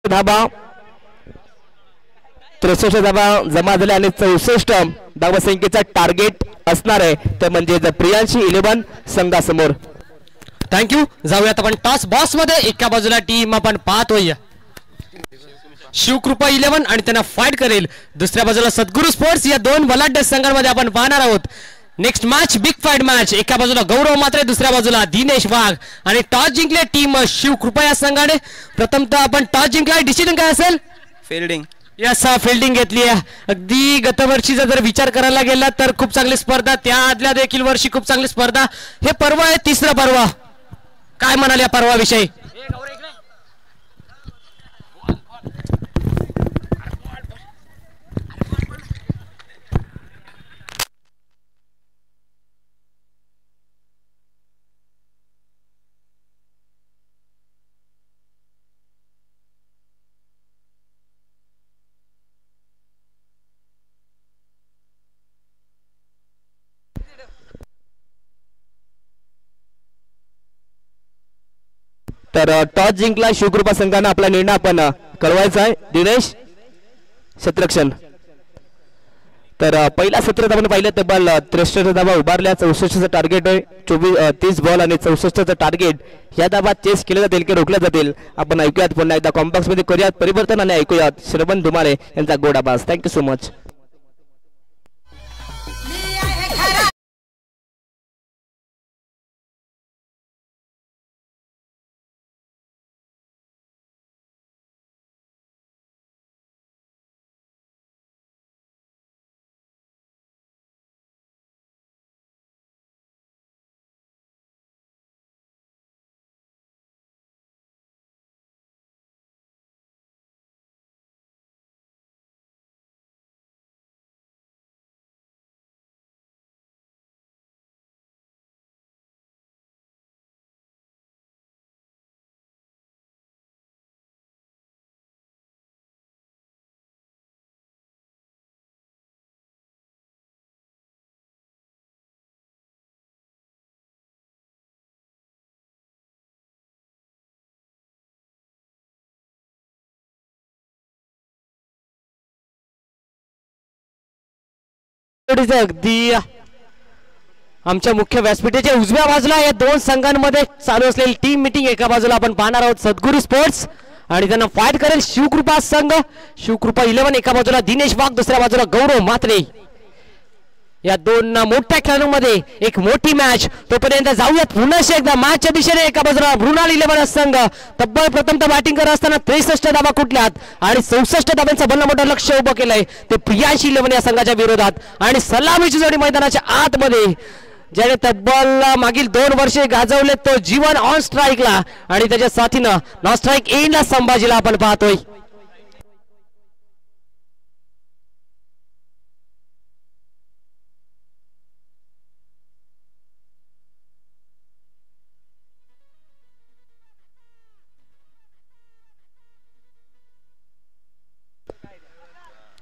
B: धाबा 63 धाबा जमा झाल्या आणि 64 धावसंख्येचा टार्गेट असणार आहे ते म्हणजे प्रियांशी 11 संघासमोर.
C: थँक्यू. जाऊयात आपण टॉस बॉक्स मध्ये. एका बाजूला टीम आपण पाहतोय शिवकृपा 11 आणि त्यांना फाईट करेल. दुसऱ्या बाजूला सद्गुरू स्पोर्ट्स. या दोन बलाढ्य संघांमध्ये आपण पाहणार आहोत next match big fight match. एका बाजूला गौरव मात्रे दुसऱ्या बाजूला दिनेश वाघ आणि टॉस जिंकले टीम शिवकृपा या संघाने. प्रथमतः आपण टॉस जिंकलाय. डिसिजन काय असेल?
A: फिल्डिंग.
C: यस फिल्डिंग घेतली आहे. अगदी गतवर्षीचा जर विचार करायला गेला तर खूप चांगली स्पर्धा. त्या आदल्या देखील वर्षी खूप चांगली स्पर्धा. हे पर्व आहे 3रं पर्व. काय म्हणाल या पर्वाविषयी?
B: तर टॉस जिंकला शिवकृपा संघाने. आपला निर्णय आपण कळवायचा आहे. दिनेश शत्रक्षण. तर पहिल्या सत्रात आपण पाहिलं तब्बल 63 धावा उभारल्या. 64चं टार्गेट आहे. 30 बॉल आणि 64चं टार्गेट. या धावा चेस केले जातील की रोखल्या जातील आपण ऐकूयात. पुन्हा एकदा कॉम्पॅक्स मध्ये करूयात परिवर्तन आणि ऐकूयात श्रवण धुमाळे यांचा गोड आवाज. Thank you so much.
C: अगदी आमच्या मुख्य व्यासपीठाच्या उजव्या बाजूला या दोन संघांमध्ये चालू असलेली टीम मीटिंग. एका बाजूला आपण पाहणार आहोत सद्गुरू स्पोर्ट्स आणि त्यांना फाईट करेल शिवकृपा संघ. शिवकृपा 11 एका बाजूला दिनेश वाघ, दुसऱ्या बाजूला गौरव म्हात्रे. या दोन मोठ्या खेळाडूंमध्ये एक मोठी मॅच. तोपर्यंत जाऊयात पुन्हा एकदा मॅचच्या दिशेने. एका बाजूला मृणाल 11 संघ तब्बल प्रथमतः बॅटिंग करत असताना 63 धावा कुठल्यात आणि 64 धाब्यांचं भलं मोठं लक्ष उभं केलंय ते प्रियांशी 11 या संघाच्या विरोधात. आणि सलामीची जोडी मैदानाच्या आतमध्ये ज्याने तब्बल मागील 2 वर्षे गाजवले तो जीवन ऑन स्ट्राईकला आणि त्याच्या साथीनं नॉन स्ट्राईक एंडला संभाजीला आपण पाहतोय.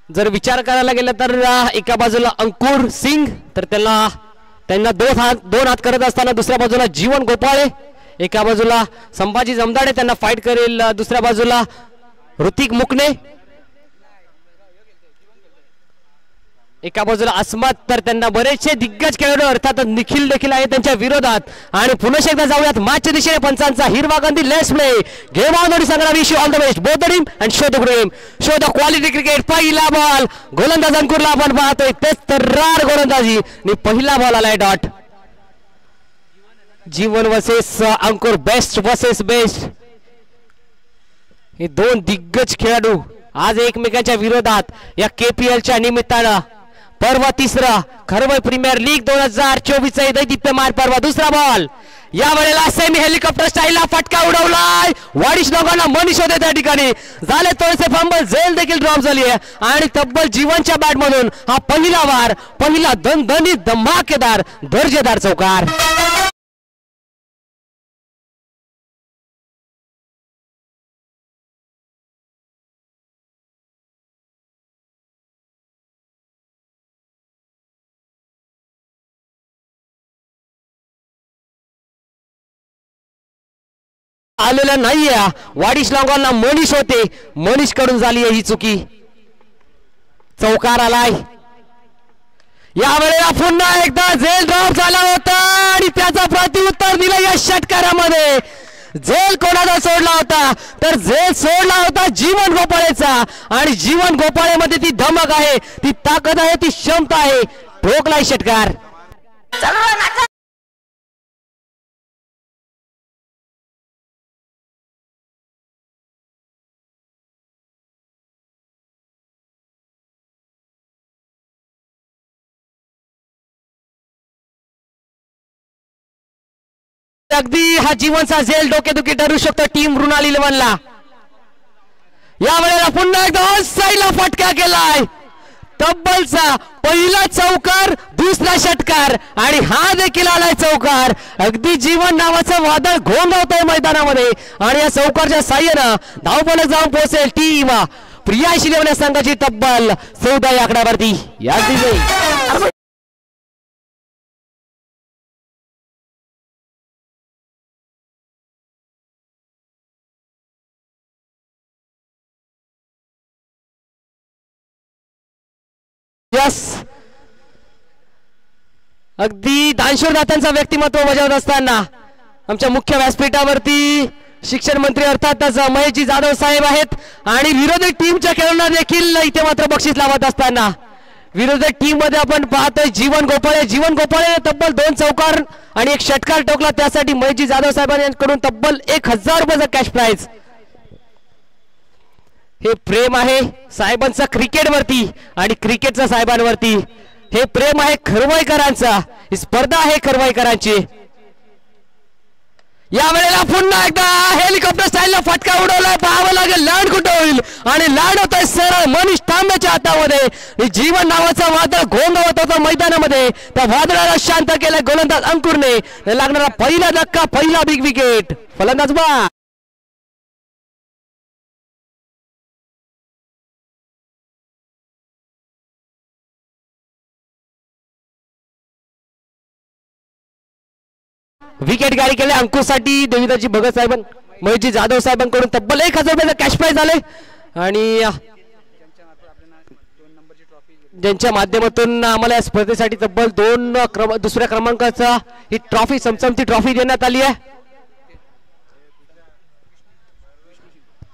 C: जर विचार करायला गेलं तर एका बाजूला अंकुर सिंग तर त्यांना दोन हात करत असताना दुसऱ्या बाजूला जीवन गोपाळे, एका बाजूला संभाजी जमदाडे त्यांना फाईट करेल, दुसऱ्या बाजूला ऋतिक मुकणे, एका बाजूला अस्मत तर त्यांना बरेचसे दिग्गज खेळाडू अर्थात निखिल देखील आहे त्यांच्या विरोधात. आणि पुन्हा एकदा जाऊयात मॅचच्या दिशेने. पंचांचा हिरवा कंदी let's play game on the संग्राम. Wish you all the best both the team and show the game, show the quality cricket. पहिला बॉल गोलंदाज अंकुरला आपण पाहतोय तेच तर्रार गोलंदाजी आणि पहिला बॉल आलाय डॉट. जीवन वर्सेस अंकुर, बेस्ट वर्सेस बेस्ट. हे दोन दिग्गज खेळाडू आज एकमेकांच्या विरोधात या KPLच्या निमित्तानं. पर्व तिसरा खरवय प्रीमियर लीग 2024 दैदिप्यमान पर्व. दुसरा बॉल या वेळेला सेमी हेलिकॉप्टर स्टाईलला फटका उडवलाय. वाडिश दोघांना मनीष होते त्या ठिकाणी, झाले थोडेसे फंबल, झेल देखील ड्रॉप झाली आहे आणि तब्बल जीवनच्या बॅट मधून हा पहिला वार, पहिला दणदणीत धमाकेदार दर्जेदार चौकार. आलेला नाहीये. वाडिश लोकांना मनीष होते, मनीष कडून झाली ही चुकी. चौकार आलाय. या वेळेला पुन्हा एकदा झेल ड्रॉप झाला होता आणि त्याचा प्रत्युत्तर दिलं या षटकारामध्ये. झेल कोणाचा सोडला होता तर झेल सोडला होता जीवन गोपाळेचा. आणि जीवन गोपाळेमध्ये ती धमक आहे, ती ताकद आहे, ती क्षमता आहे. ठोकलाय षटकार. अगदी हा जीवनचा झेल डोकेदुखी ठरू शकतो टीम मृणाल 11ला. या वेळेला पुन्हा एकदा ऑन साइडला फटका केलाय. तब्बलचा पहिला चौकार, दुसरा षटकार आणि हा देखील आलाय चौकार. अगदी जीवन नावाचं वादळ घोंघावतंय मैदानामध्ये आणि या चौकारच्या साह्यानं धावफलक जाऊन पोहोचेल टीम प्रियांशी 11 संघाची तब्बल 14 या आकड्यावरती. अगदी दानशूरदात्यांचा व्यक्तिमत्व बजावत असताना आमच्या मुख्य व्यासपीठावरती शिक्षण मंत्री अर्थातच महेशजी जाधव साहेब आहेत आणि विरोधी टीमच्या खेळाडूंना देखील इथे मात्र बक्षीस लावत असताना विरोधी टीम मध्ये आपण पाहतोय जीवन गोपाळे तब्बल 2 चौकार आणि 1 षटकार ठोकला. त्यासाठी महेशजी जाधव साहेबांकडून तब्बल 1000 रुपयाचा कॅश प्राइज. हे प्रेम आहे साहेबांचा क्रिकेटवरती आणि क्रिकेटचा साहेबांवरती. हे प्रेम आहे खरवाईकरांचा, ही स्पर्धा आहे खरवाईकरांची. या वेळेला पुन्हा एकदा हेलिकॉप्टर स्टाईलला फटका उडवलाय. पाहावं लागेल लँड कुठं होईल आणि लँड होत आहे सरळ मनीष तांब्याच्या हातामध्ये. जीवन नावाचा वादळ घोंघावत होता मैदानामध्ये, त्या वादळाला शांत केलं गोलंदाज अंकुरने. लागणारा पहिला धक्का, पहिला बिग विकेट. फलंदाज बा विकेट गाडी केले अंकुरसाठी देवीदासजी भगत साहेब, महेशजी जाधव साहेबांकडून तब्बल 1000 रुपयाचा कॅश प्राइज आले आणि ज्यांच्या माध्यमातून आम्हाला या स्पर्धेसाठी तब्बल दुसऱ्या क्रमांकाचा ही ट्रॉफी, चमचमती ट्रॉफी देण्यात आली आहे.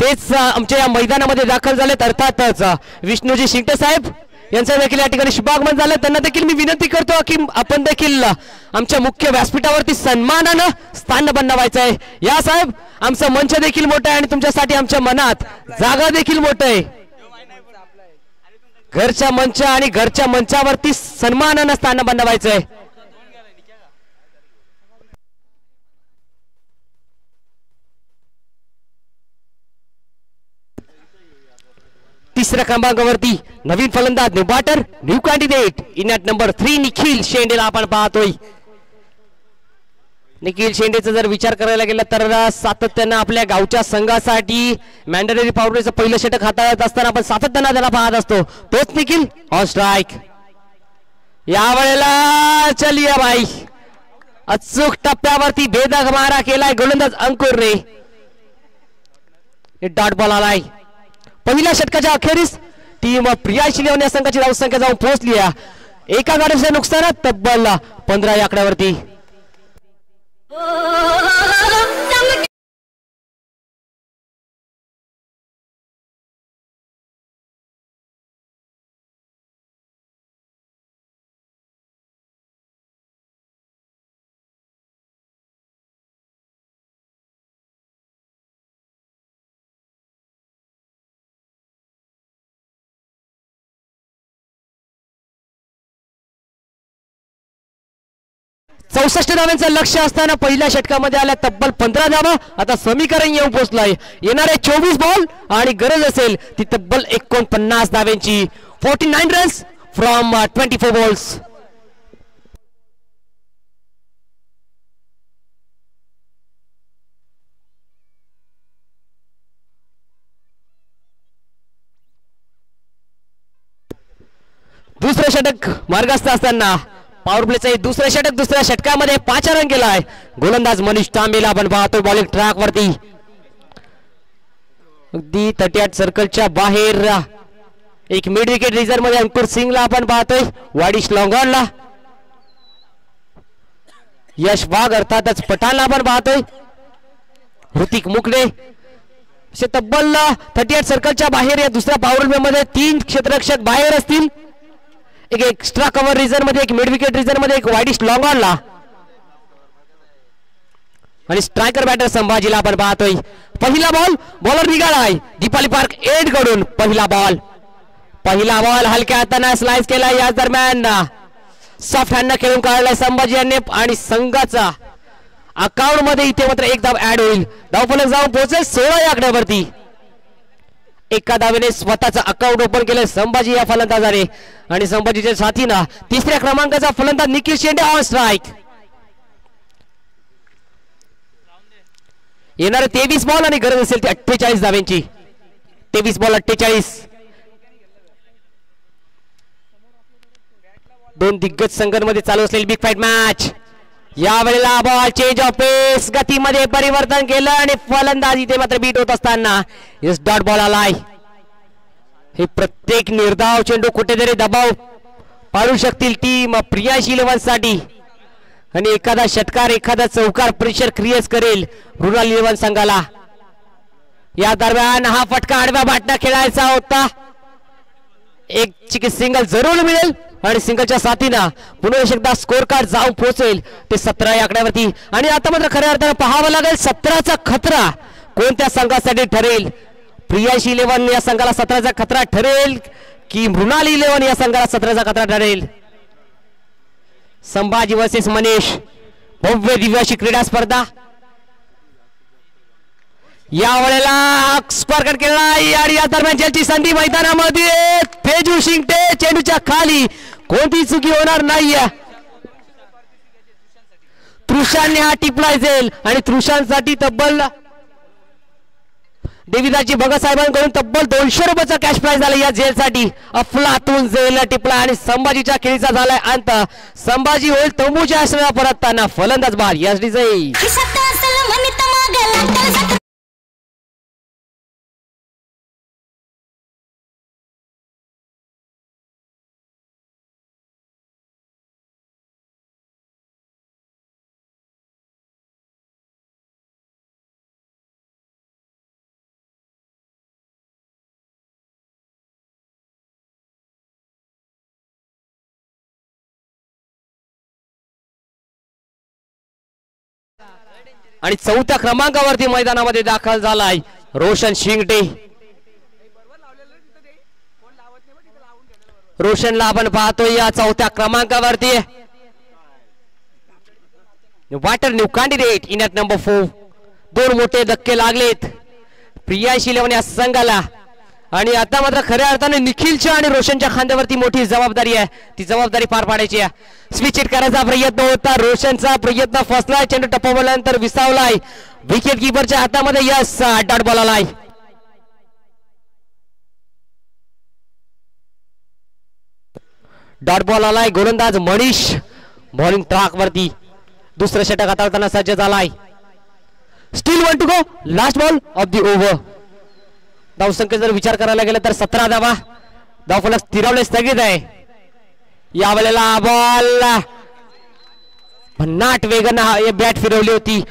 C: ते तेच आमच्या या मैदानामध्ये दाखल झालेत. अर्थातच विष्णूजी शिंगटे साहेब यांचं देखील या ठिकाणी शुभागमन झालं. त्यांना देखील मी विनंती करतो की आपण देखील आमच्या मुख्य व्यासपीठावरती सन्मानानं स्थान बनवायचं आहे. या साहेब, आमचं मंच देखील मोठं आहे आणि तुमच्यासाठी आमच्या मनात जागा देखील मोठं आहे. घरच्या मंच आणि घरच्या मंचावरती सन्मानानं स्थान बनवायचं आहे. तिसऱ्या क्रमांकावरती नवीन फलंदाज, new batter, new candidate in at number 3 Nikhil शेंडेला आपण पाहतोय. निखिल शेंडेचा जर विचार करायला गेला तर सातत्यानं आपल्या गावच्या संघासाठी मॅन्डेटरी पावडरचं पहिलं षटक हाताळत असताना आपण सातत्यानं त्याला पाहत असतो. तोच निखिल ऑन स्ट्राईक. यावेळेला चलिया भाई, अचूक टप्प्यावरती भेदक मारा केलाय गोलंदाज अंकुरने. डॉट बॉल आलाय. पहिल्या षटकाच्या अखेरीस टीम प्रियाशी या संघाची धावसंख्या जाऊन पोहोचली आहे एका गाडीच्या नुकसानात तब्बल 15 या आकड्यावरती. चौसष्ट धावांचं लक्ष असताना पहिल्या षटकामध्ये आल्या तब्बल 15 धावा. आता समीकरण येऊन पोहोचलाय. येणारे 24 बॉल आणि गरज असेल ती तब्बल 49 धावांची. 49 रन्स फ्रॉम 24 बॉल्स. दुसरं षटक मार्गस्थ असताना पॉवर प्लेचं दुसरं षटक दुसऱ्या षटकामध्ये 5 रन केलाय गोलंदाज मनीष तांबेला आपण पाहतो बॉलिंग ट्रॅक वरती. अगदी 38 सर्कलच्या बाहेर एक मिड विकेट रिझर्व मध्ये अंकुर सिंगला आपण पाहतोय. वाडिश लॉंगॉनला यश वाघ अर्थातच पठाणला आपण पाहतोय. ऋतिक मुकडे असे तब्बल 38 सर्कलच्या बाहेर या दुसऱ्या पॉवर प्ले मध्ये 3 क्षेत्ररक्षक बाहेर असतील. एक एक्स्ट्रा कव्हर रिझन मध्ये, एक मिड विकेट रिझन मध्ये, एक वाइडिश लॉंग ऑनला आणि स्ट्रायकर बॅटर संभाजीला आपण पाहतोय. पहिला बॉल बॉलर निघालाय दीपाली पार्क एंड कडून. पहिला बॉल हलक्या हाताने स्लाइस केला. या दरम्यान सॉफ्ट हँड खेळून काढलाय संभाजी यांनी आणि संघाचा अकाउंट मध्ये इथे मात्र एक धाव ऍड होईल. धावफलक जाऊन पोहोचेल 16 या आकड्यावरती. एका धावेने स्वतःचा अकाउंट ओपन केलं संभाजी या फलंदाजाने आणि संभाजीच्या साथीनं तिसऱ्या क्रमांकाचा फलंदाज निखिल शेंडे ऑन स्ट्राईक. येणारे 23 बॉल आणि गरज असेल ती 48 धाव्यांची. 23 बॉल 48. दोन दिग्गज संघांमध्ये चालू असलेली बिग फाईट मॅच. यावेळेला बॉल चेंज ऑफ पेस, गतीमध्ये परिवर्तन केलं आणि फलंदाजी ते मात्र बीट होत असताना यस डॉट बॉल आलाय. हे प्रत्येक निर्धाव चेंडू कुठेतरी दबाव पाडू शकतील टीम प्रियाशी 11 साठी आणि एखादा षटकार एखादा चौकार प्रेशर क्रिएट करेल रुरल 11 संघाला. या दरम्यान हा फटका आडव्या बाटना खेळायचा होता. एक सिंगल जरूर मिळेल आणि सिंगलच्या साथीनं पुन्हा एकदा स्कोर कार्ड जाऊन पोहोचेल ते 17 या आकड्यावरती. आणि आता मात्र खऱ्या अर्थानं पाहावं लागेल 17चा खतरा कोणत्या संघासाठी ठरेल. प्रियाशी 11 या संघाला 17चा खतरा ठरेल की मृणाली 11 या संघाला 17चा खतरा ठरेल. संभाजी वर्सेस मनीष, भव्य दिव्य अशी क्रीडा स्पर्धा. या वेळेला स्पर्श केला आणि या दरम्यान जलची संधी मैदानामध्ये तेजू शिंगटे चेंडूच्या खाली. कोणती चुकी होणार नाहीये. तृषांनी हा टिपलाय जेल आणि तृषांसाठी तब्बल देवीदासजी भगत साहेबांकडून तब्बल 200 रुपयाचा कॅश प्राइज झाला या जेलसाठी. अफलातून जेल टिपला आणि संभाजीच्या खेळीचा झालाय अंत. संभाजी होईल तंबूच्या आश्रयाला परतताना फलंदाज बाद. यस डिझाईन आणि चौथ्या क्रमांकावरती मैदानामध्ये दाखल झालाय रोशन शिंगटे. रोशनला आपण पाहतोय या चौथ्या क्रमांकावरती. Batter new candidate in at number 4. दोन मोठे धक्के लागलेत प्रियांश 11 या संघाला. आणि आता मात्र खऱ्या अर्थाने निखिलच्या आणि रोशनच्या खांद्यावरती मोठी जबाबदारी आहे. ती जबाबदारी पार पाडायची आहे. स्विच हिट करायचा प्रयत्न होता. रोशनचा प्रयत्न फसलाय. चेंडू टप्पावल्यानंतर विसावलाय. विकेट किपरच्या हातामध्ये यस डॉट बॉल आलाय. डॉट बॉल आलाय. गोलंदाज मनीष बॉलिंग ट्रॅक वरती. दुसरं षटक हाताळताना सज्ज झालाय. Still 1 to go. Last ball of the over. धावसंख्येत जर विचार करायला गेला तर 17 धावा. धावफलक स्थिरावले स्थगित आहे. यावेळेला बॉल भन्नाट वेगानं बॅट फिरवली होती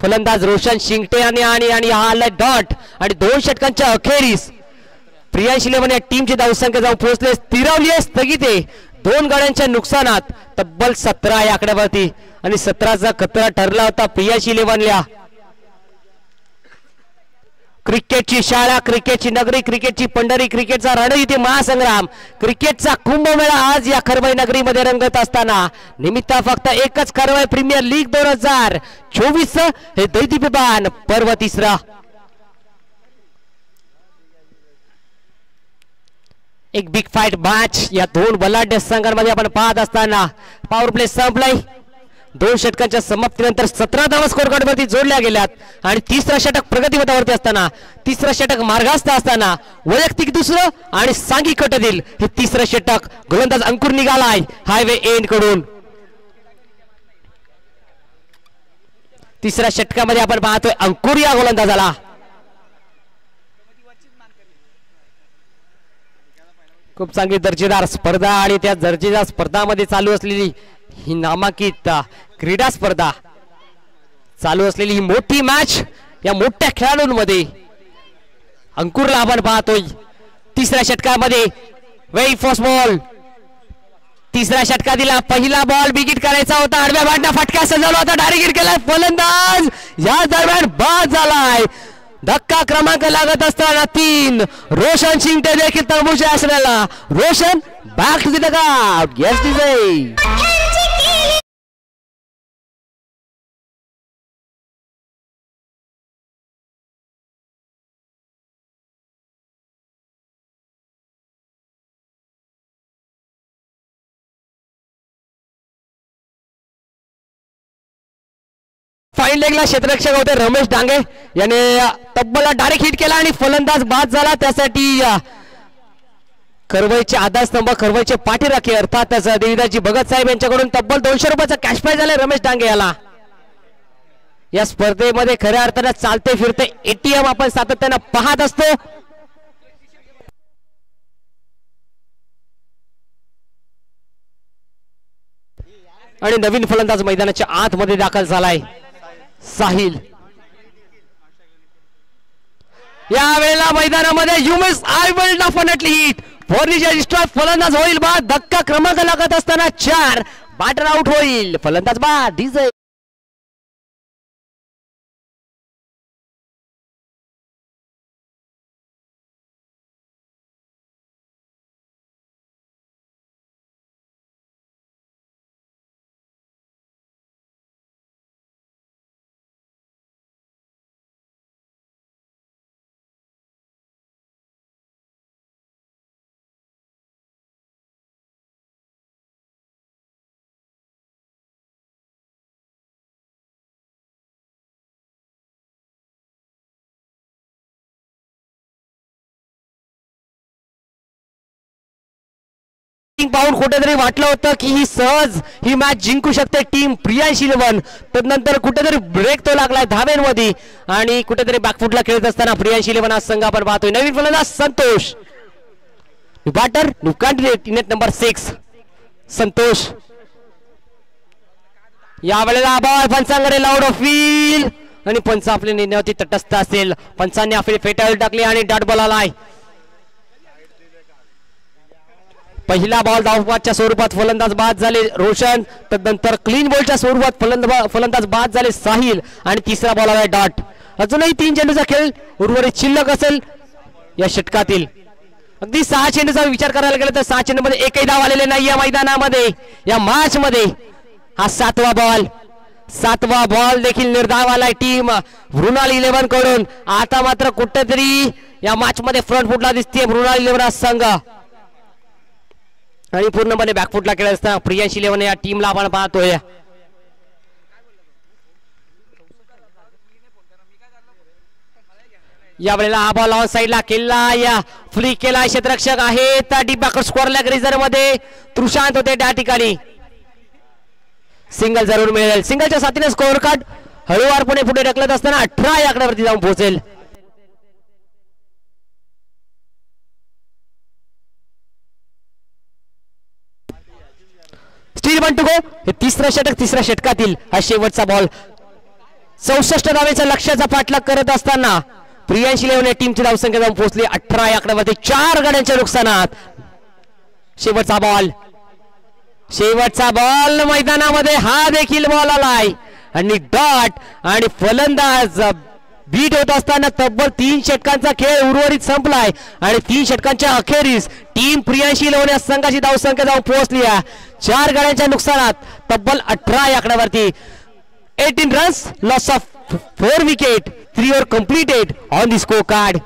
C: फलंदाज रोशन शिंगटे आणि आलाय डॉट. आणि 2 षटकांच्या अखेरीस प्रियांश 11 या टीमची धावसंख्या जाऊन पोहोचले. स्थिरावली आहे, स्थगित आहे. 2 गाड्यांच्या नुकसानात तब्बल 17 या आकड्यावरती. आणि 17चा खतरा ठरला होता प्रियांश 11ला. क्रिकेटची शाळा, क्रिकेटची नगरी, क्रिकेटची पंढरी, क्रिकेटचा रणजिती महासंग्राम, क्रिकेटचा कुंभमेळा आज या खरवई नगरीमध्ये रंगत असताना निमित्त फक्त एकच खरवई प्रीमियर लीग 2024 हे दैदिप्यमान पर्व 3. एक बिग फाईट मॅच या दोन बलाढ्य संघांमध्ये आपण पाहत असताना पॉवर प्ले संपलाय. 2 षटकांच्या समाप्तीनंतर 17 धावा स्कोर कार्ड वरती जोडल्या गेल्यात. आणि 3रं षटक प्रगतीपथावरती असताना, 3रं षटक मार्गास्थ असताना वैयक्तिक 2रं आणि सांघिक कटतील हे 3रं षटक गोलंदाज अंकुर निघालाय हायवे एंड कडून. 3रं षटकामध्ये आपण पाहतोय अंकुर या गोलंदाजाला. खूप चांगली दर्जेदार स्पर्धा आणि त्या दर्जेदार स्पर्धामध्ये चालू असलेली ही नामांकित क्रीडा स्पर्धा, चालू असलेली ही मोठी मॅच या मोठ्या खेळाडूंमध्ये अंकुरला आपण पाहतोय. 3रं षटकामध्ये वेरी फर्स्ट बॉल. 3रं षटकातील पहिला बॉल बिगिट करायचा होता. आडव्या बॅटना फटका सजवला होता. डायरेक्ट हिट केलाय फलंदाज. या दरम्यान बाद झालाय. धक्का क्रमांक लागत असताना 3 रोशन शिंगटे देखील तळमुळे असलेला. Roshan back to the dugout. Yes DJ. Fine लेगला क्षेत्ररक्षक होते रमेश डांगे याने तब्बलला डायरेक्ट हिट केला आणि फलंदाज बाद झाला. त्यासाठी खरवईचे आधारस्तंभ, खरवईचे पाठीराखे अर्थातच देवीदासजी भगत साहेब यांच्याकडून तब्बल 200 रुपयाचा कॅश प्राइज झालाय रमेश डांगे याला. या स्पर्धेमध्ये खऱ्या अर्थाने चालते फिरते एटीएम आपण सातत्याने पाहत असतो. आणि नवीन फलंदाज मैदानाच्या आतमध्ये दाखल झालाय साहिल. यावेळेला मैदानामध्ये you miss I will definitely hit. फर्निचर स्ट्राइक फलंदाज होईल बाद. धक्का क्रमांक लागत असताना 4 बॅटर आउट होईल. फलंदाज बाद. डीजे पाहून कुठेतरी वाटलं होतं की ही सहज ही मॅच जिंकू शकते टीम प्रियांश 11. त्यानंतर कुठेतरी ब्रेक तो लागलाय धावेंमध्ये आणि कुठेतरी बॅकफुटला खेळत असताना प्रियांश 11 हा संघ आपण पाहतोय. नवीन फलंदाज संतोष. बॅटर न्यू कॅन्डिडेट इन नंबर 6 संतोष. यावेळेला बॉल पंचांकडे लाऊड ऑफ फील आणि पंच आपल्या निर्णयावरती तटस्थ असेल. पंचांनी आपली फेटाळून टाकली आणि डॉट बॉल आलाय. पहिला बॉल धावपाच्या स्वरूपात फलंदाज बाद झाले रोशन, तदनंतर क्लीन बॉलच्या स्वरूपात फलंदाज बाद झाले साहिल आणि तिसरा बॉल आहे डॉट. अजूनही 3 चेंडूचा खेळ उर्वरित शिल्लक असेल या षटकातील. अगदी 6 चेंडूचा विचार करायला गेला तर 6 चेंडूमध्ये एकही धाव आलेले नाही या मैदानामध्ये या मॅच मध्ये. हा 7वा बॉल देखील निर्धाव आलाय टीम मृणाल 11 कडून. आता मात्र कुठेतरी या मॅच मध्ये फ्रंट फुटला दिसते मृणाल 11 संघ आणि पूर्णपणे बॅकफुटला खेळत असताना प्रियांश 11 या टीमला आपण पाहतोय. या वेळेला हा बॉल ऑन साइडला केला या फ्लिक केला क्षेत्ररक्षक आहे त्या डीपाकर स्कोअर लॅग रिझर्व मध्ये तृषांत होते त्या ठिकाणी. सिंगल जरूर मिळेल. सिंगलच्या साथीने स्कोअर कार्ड हळूवारपणे पुढे ढकलत असताना 18 या आकड्यावरती जाऊन पोहोचेल. Steel one to go. हे तिसऱ्या षटकातील हा शेवटचा बॉल. 64 धावेचा लक्ष्याचा पाठलाग करत असताना प्रियांश 11 टीमची धावसंख्या जाऊन पोहोचली 18 या आकड्यावरती 4 गड्यांच्या नुकसानात. शेवटचा बॉल मैदानामध्ये हा देखील बॉल आलाय आणि डॉट आणि फलंदाज बीट होत असताना तब्बल 3 षटकांचा खेळ उर्वरित संपलाय आणि 3 षटकांच्या अखेरीस टीम प्रियांश 11 या संघाची धावसंख्या जाऊन पोहोचली आहे 4 गड्यांच्या नुकसानात तब्बल 18 या आकड्यावरती. 18 runs, loss of 4 wicket, 3 over completed on the score card.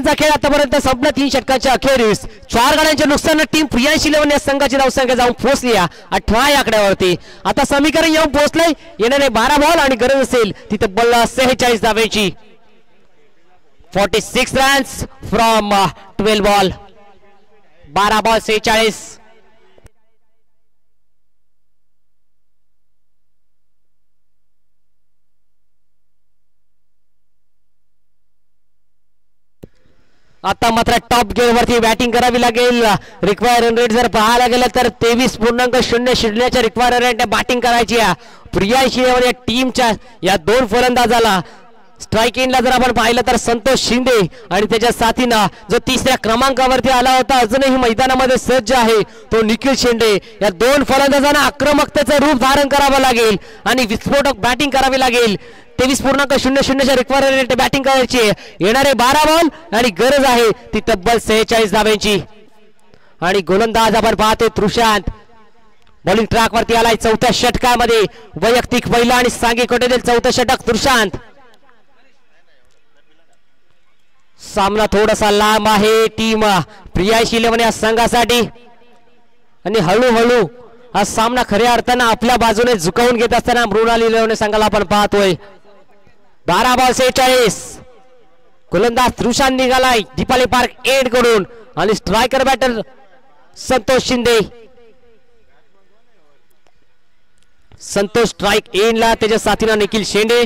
C: खेळ आतापर्यंत संपला 3 षटकांच्या अखेरीस 4 गड्यांच्या नुकसान टीम प्रियांश 11 या संघाची धावसंख्या जाऊन पोहोचली 18 या आकड्यावरती. आता समीकरण येऊन पोहोचलंय. येणारे 12 बॉल आणि गरज असेल ती तब्बल 46 धावेची. 46 रन्स फ्रॉम 12 बॉल. 12 बॉल 46. आता मात्र टॉप गेअर वरती बॅटिंग करावी लागेल. रिक्वायर रन रेट जर पाहायला गेलं तर 23.0 शून्याच्या रिक्वायर रेट बॅटिंग करायची आहे प्रियांश 11 या टीमच्या या 2 फलंदाजाला. स्ट्राईक इनला जर आपण पाहिलं तर संतोष शिंदे आणि त्याच्या साथीनं जो 3ऱ्या क्रमांकावरती आला होता अजूनही मैदानामध्ये सज्ज आहे तो निखिल शेंडे. या 2 फलंदाजांना आक्रमकतेचं रूप धारण करावं लागेल आणि विस्फोटक बॅटिंग करावी लागेल. 23.00च्या रिक्वायरमेंट बॅटिंग करायची. येणारे 12 बॉल आणि गरज आहे ती तब्बल 46 धाब्यांची. आणि गोलंदाज आपण पाहतो तृषांत बॉलिंग ट्रॅक वरती आलाय 4थ्या षटकामध्ये. वैयक्तिक पहिला आणि सांघिक कोट्यातील 4थं षटक तृषांत. सामना थोडासा लांब आहे टीम प्रियांश 11 या संघासाठी आणि हळूहळू हा सामना खऱ्या अर्थानं आपल्या बाजूने झुकवून घेत असताना मृणाल 11 संघाला आपण पाहतोय. 12 बॉल 46. गोलंदाज तृषांत निघालाय दीपाली पार्क एंड कडून आणि स्ट्रायकर बॅटर संतोष शिंदे. संतोष स्ट्राइक एंडला त्याच्या साथीनं निखिल शेंडे.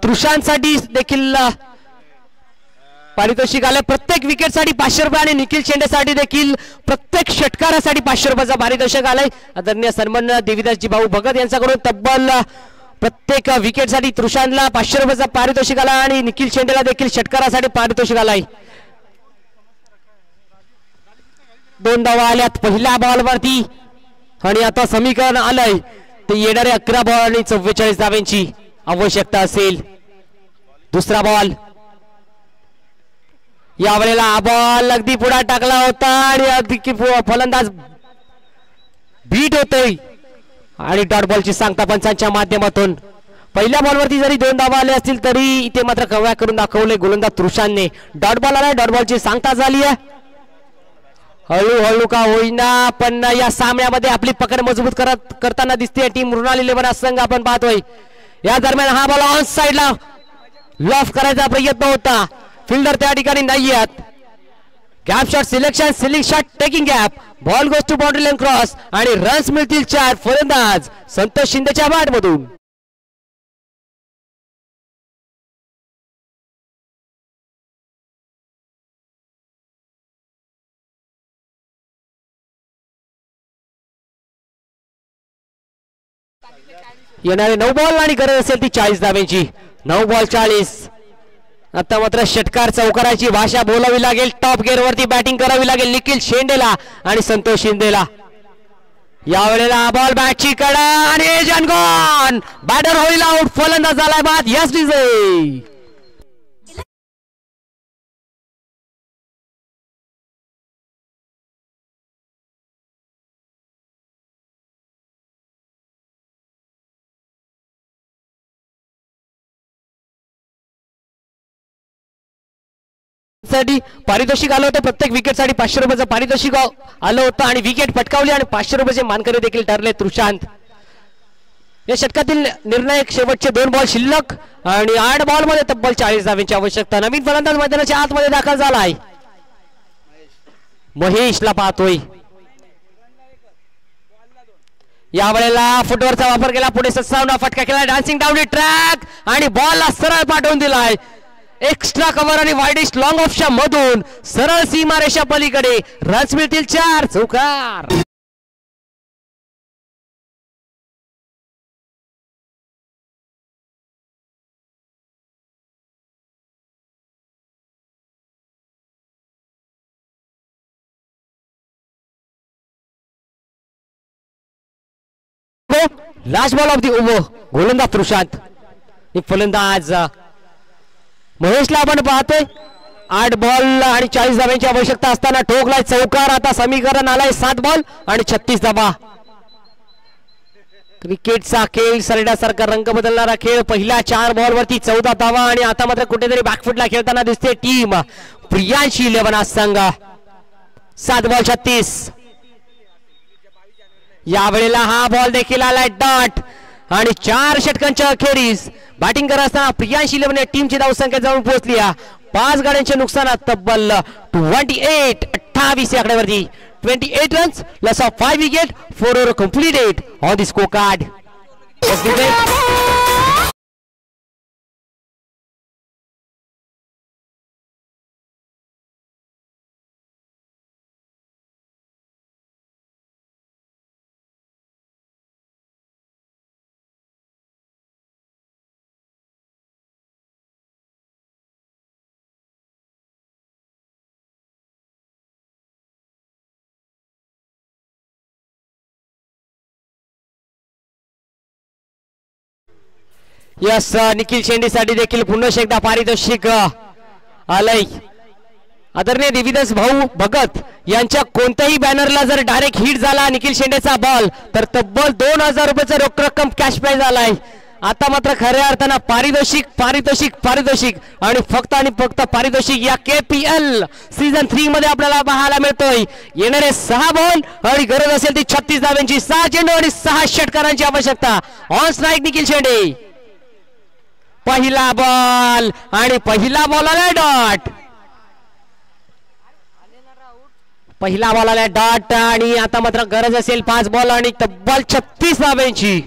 C: तृषांतसाठी देखील पारितोषिक आलं. प्रत्येक विकेटसाठी 500 रुपये आणि निखिल शेंडेसाठी देखील प्रत्येक षटकारासाठी 500 रुपयाचं पारितोषिक आलंय. आदरणीय सन्माननीय देवीदासजी भाऊ भगत यांच्याकडून तब्बल प्रत्येक विकेटसाठी तृषांतला 500 रुपयाचं पारितोषिक आला आणि निखिल शेंडेला देखील षटकारासाठी पारितोषिक आलाय. 2 धावा आल्यात पहिल्या बॉलवरती आणि आता समीकरण आलंय ते येणारे 11 बॉल आणि 44 धाव्यांची आवश्यकता असेल. दुसरा बॉल यावेळेला हा बॉल अगदी पुढे टाकला होता आणि अगदी फलंदाज बीट होतोय आणि डॉट बॉलची सांगता पंचांच्या माध्यमातून. पहिल्या बॉलवरती जरी 2 धावा आले असतील तरी इथे मात्र कव्या करून दाखवले गोलंदाज तृषांतने. डॉट बॉल आलाय, डॉट बॉलची सांगता झाली आहे. हळूहळू का होईना पण या सामन्यामध्ये आपली पकड मजबूत करताना दिसते टीम मृणाल 11 संघ आपण पाहतोय. या दरम्यान हा बॉल ऑन साइडला लॉफ करायचा प्रयत्न होता. फिल्डर त्या ठिकाणी नाही आहेत. Gap shot selection, ceiling shot taking gap, ball goes to boundary line cross आणि रन्स मिळतील 4. फलंदाज संतोष शिंदेच्या बॅट मधून. येणारे 9 बॉल आणि गरज असेल ती 40 धाब्यांची. 9 बॉल 40. आता मात्र षटकार चौकाराची भाषा बोलावी लागेल. टॉप गिअर वरती बॅटिंग करावी लागेल निखिल शेंडेला आणि संतोष शिंदेला. यावेळेला बॉल बॅटची कडा आणि जनगॉन. बॅटर होईल आउट. फलंदाज झालाय बाद. Yes DJ. साठी पारितोषिक आलं होतं. प्रत्येक विकेट साठी 500 रुपयाचं पारितोषिक आलं होतं आणि विकेट पटकावली आणि 500 रुपयाचे मानकरी देखील ठरले तृषांत. या षटकातील निर्णायक शेवटचे 2 बॉल शिल्लक आणि 8 बॉल मध्ये तब्बल 40 धाब्यांची आवश्यकता. नवीन फलंदाज मैदानाच्या आतमध्ये दाखल झालाय. महेशला पाहतोय. यावेळेला फुटवरचा वापर केला. पुढे 57 फटका केला. डान्सिंग डाऊन ट्रॅक आणि बॉलला सरळ पाठवून दिलाय. एक्स्ट्रा कव्हर आणि वाईडिश लॉंग ऑफच्या मधून सरळ सीमारेषा पलीकडे. रन्स मिळतील 4. चौकार. Last ball of the over. गोलंदाज तृषांत. फलंदाज महेशला आपण पाहतोय. 8 बॉल आणि 40 धाब्यांची आवश्यकता असताना ठोकलाय चौकार. आता समीकरण आलाय 7 बॉल आणि 36 धाबा. क्रिकेटचा खेळ सरड्यासारखा रंग बदलणारा खेळ. पहिल्या 4 बॉल वरती 14 धावा आणि आता मात्र कुठेतरी बॅकफुटला खेळताना दिसते टीम प्रियांशी 11 संघ. 7 बॉल 36. यावेळेला हा बॉल देखील आलाय डॉट आणि 4 षटकांच्या अखेरीस बॅटिंग करत असताना प्रियांशी 11 टीमची धावसंख्या जाऊन पोहोचली. 5 गाड्यांच्या नुकसानात तब्बल 28 आकड्यावरती. 28 runs loss of 5 wicket. 4 over completed on the score card. Yes Nikhil Shende साठी देखील पुन्हा एकदा पारितोषिक आलंय. आदरणीय देवीदास भाऊ भगत यांच्या कोणत्याही बॅनरला जर डायरेक्ट हिट झाला निखिल शेंडेचा बॉल तर तब्बल 2000 रुपयाचा रोख रक्कम कॅश प्राइज आलाय. आता मात्र खऱ्या अर्थानं पारितोषिक पारितोषिक पारितोषिक आणि फक्त पारितोषिक या KPL सीझन 3 मध्ये आपल्याला पाहायला मिळतोय. येणारे 6 बॉल आणि गरज असेल ती 36 धाब्यांची. 6 चेंडू आणि 6 षटकारांची आवश्यकता. On strike Nikhil Shende. पहिला बॉल आणि पहिला बॉल आला डॉट. पहिला बॉल आला डॉट आणि आता मात्र गरज असेल 5 बॉल आणि तब्बल 36 धाब्यांची.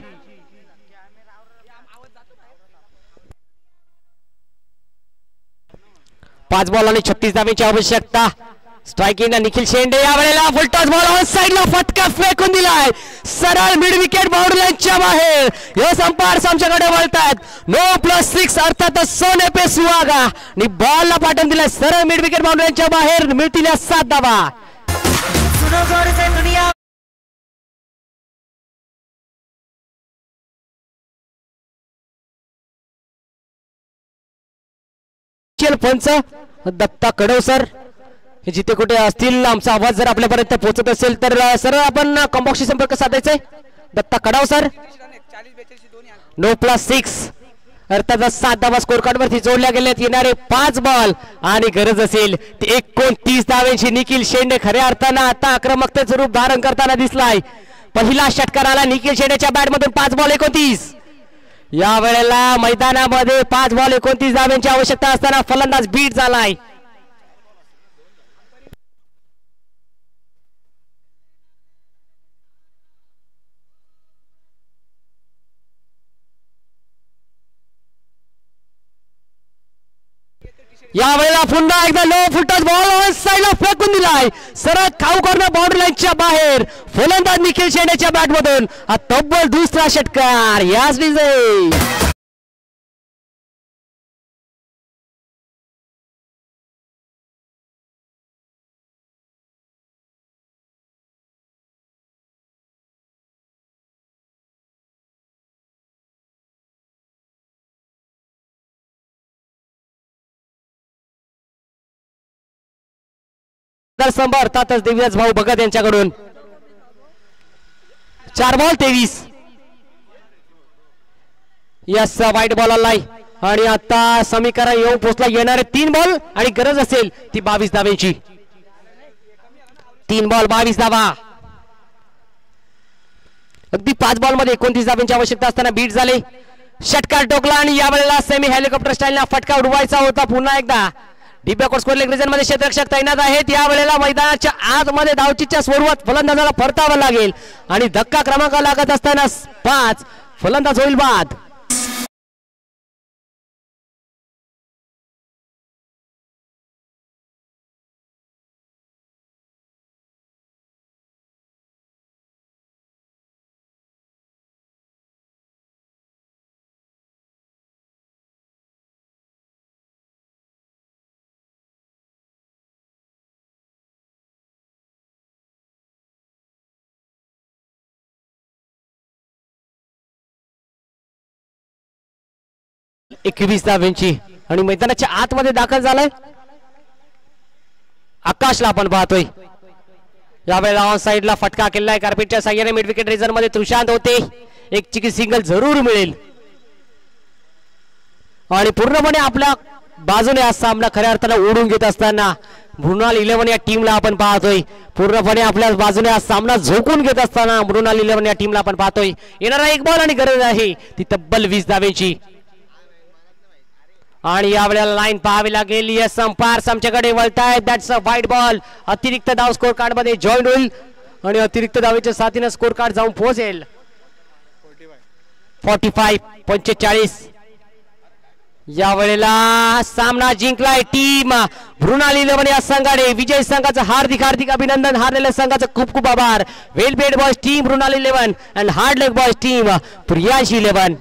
C: पाच बॉल आणि 36 धाब्यांची आवश्यकता. स्ट्राइकिंग निखिल शेंडे. यावेळेला फुलटॉस बॉल ऑन साइडला फटका फेकून दिलाय. सरळ मिड विकेट बाउंड्री लाईनच्या बाहेर. यस अंपायर्स आमच्याकडे वळतात. 9+6 अर्थातच सोने पे सुहागा आणि बॉलला पाठवून दिलाय सरळ मिड विकेट बाउंड्री लाईनच्या बाहेर. मिळतील 7 धावा. पंच दत्ता कडवसर जिथे कुठे असतील आमचा आवाज जर आपल्यापर्यंत पोहोचत असेल तर सरळ आपण कॉम्बॉक्सशी संपर्क साधायचा आहे. दत्ता कडवसर. 9+6 अर्थात 7 धावा स्कोर कार्ड वरती जोडल्या गेल्यात. येणारे 5 बॉल आणि गरज असेल 29 धाव्यांची. निखिल शेंडे खऱ्या अर्थानं आता आक्रमकतेचं रूप धारण करताना दिसलाय. पहिला षटकार आला निखिल शेंडेच्या बॅट मधून. 5 बॉल 29. या वेळेला मैदानामध्ये 5 बॉल 29 धाव्यांची आवश्यकता असताना फलंदाज बीट झालाय. यावेळेला पुन्हा एकदा लो फुटच बॉल साईडला फेकून दिलाय सरळ खाऊ कॉर्नर बाउंड्री लाईनच्या बाहेर. फलंदाज निखिल शेंडेच्या बॅटमधून हा तब्बल दुसरा षटकार याच विजय. स्तंभ अर्थातच दिव्याज भाऊ भगत यांच्याकडून 4 बॉल 23. यस वाईट बॉल आलाय आणि आता समीकरण येऊन पोहोचला. येणारे 3 बॉल आणि गरज असेल ती 22 धाव्यांची. 3 बॉल 22 धावा. अगदी 5 बॉल मध्ये 29 धाव्यांची आवश्यकता असताना बीट झाले. षटकार टोकला आणि यावेळेला सेमी हेलिकॉप्टर स्टाईलला फटका उडवायचा होता. पुन्हा एकदा डिब्या कोर्स लेग रिजन मध्ये क्षेत्ररक्षक तैनात आहेत. यावेळेला मैदानाच्या आतमध्ये धावचीच्या स्वरूपात फलंदाजाला परतावं लागेल आणि धक्का क्रमांक लागत असताना 5 फलंदाज होईल बाद. एकवीस धाव्यांची आणि मैदानाच्या आतमध्ये दाखल झालाय. आकाशला आपण पाहतोय. यावेळेला ऑन साइडला फटका केलाय कार्पेटच्या साह्याने. मिड विकेट रिझन मध्ये तुषांत होते. एक चिकी सिंगल जरूर मिळेल आणि पूर्णपणे आपल्या बाजूने हा सामना खऱ्या अर्थाने ओढून घेत असताना मृणाल 11 या टीमला आपण पाहतोय. पूर्णपणे आपल्या बाजूने हा सामना झोकून घेत असताना मृणाल 11 या टीमला आपण पाहतोय. येणारा 1 बॉल आणि गरज आहे ती तब्बल 20 धाव्यांची. आणि यावेळेला लाईन पाहावी लागेल. यस अंपायर्स आमच्याकडे वळतायत. That's a wide ball. अतिरिक्त धाव स्कोर कार्ड मध्ये जॉईन होईल आणि अतिरिक्त धावेच्या साथीने स्कोर कार्ड जाऊन पोहोचेल. 45-45. यावेळेला सामना जिंकलाय टीम मृणाल 11 या संघाने. विजय संघाचं हार्दिक हार्दिक अभिनंदन. हारलेल्या संघाचं खूप खूप आभार. Well bad boys team Mrinal 11 and hard leg boys team Priyansh 11.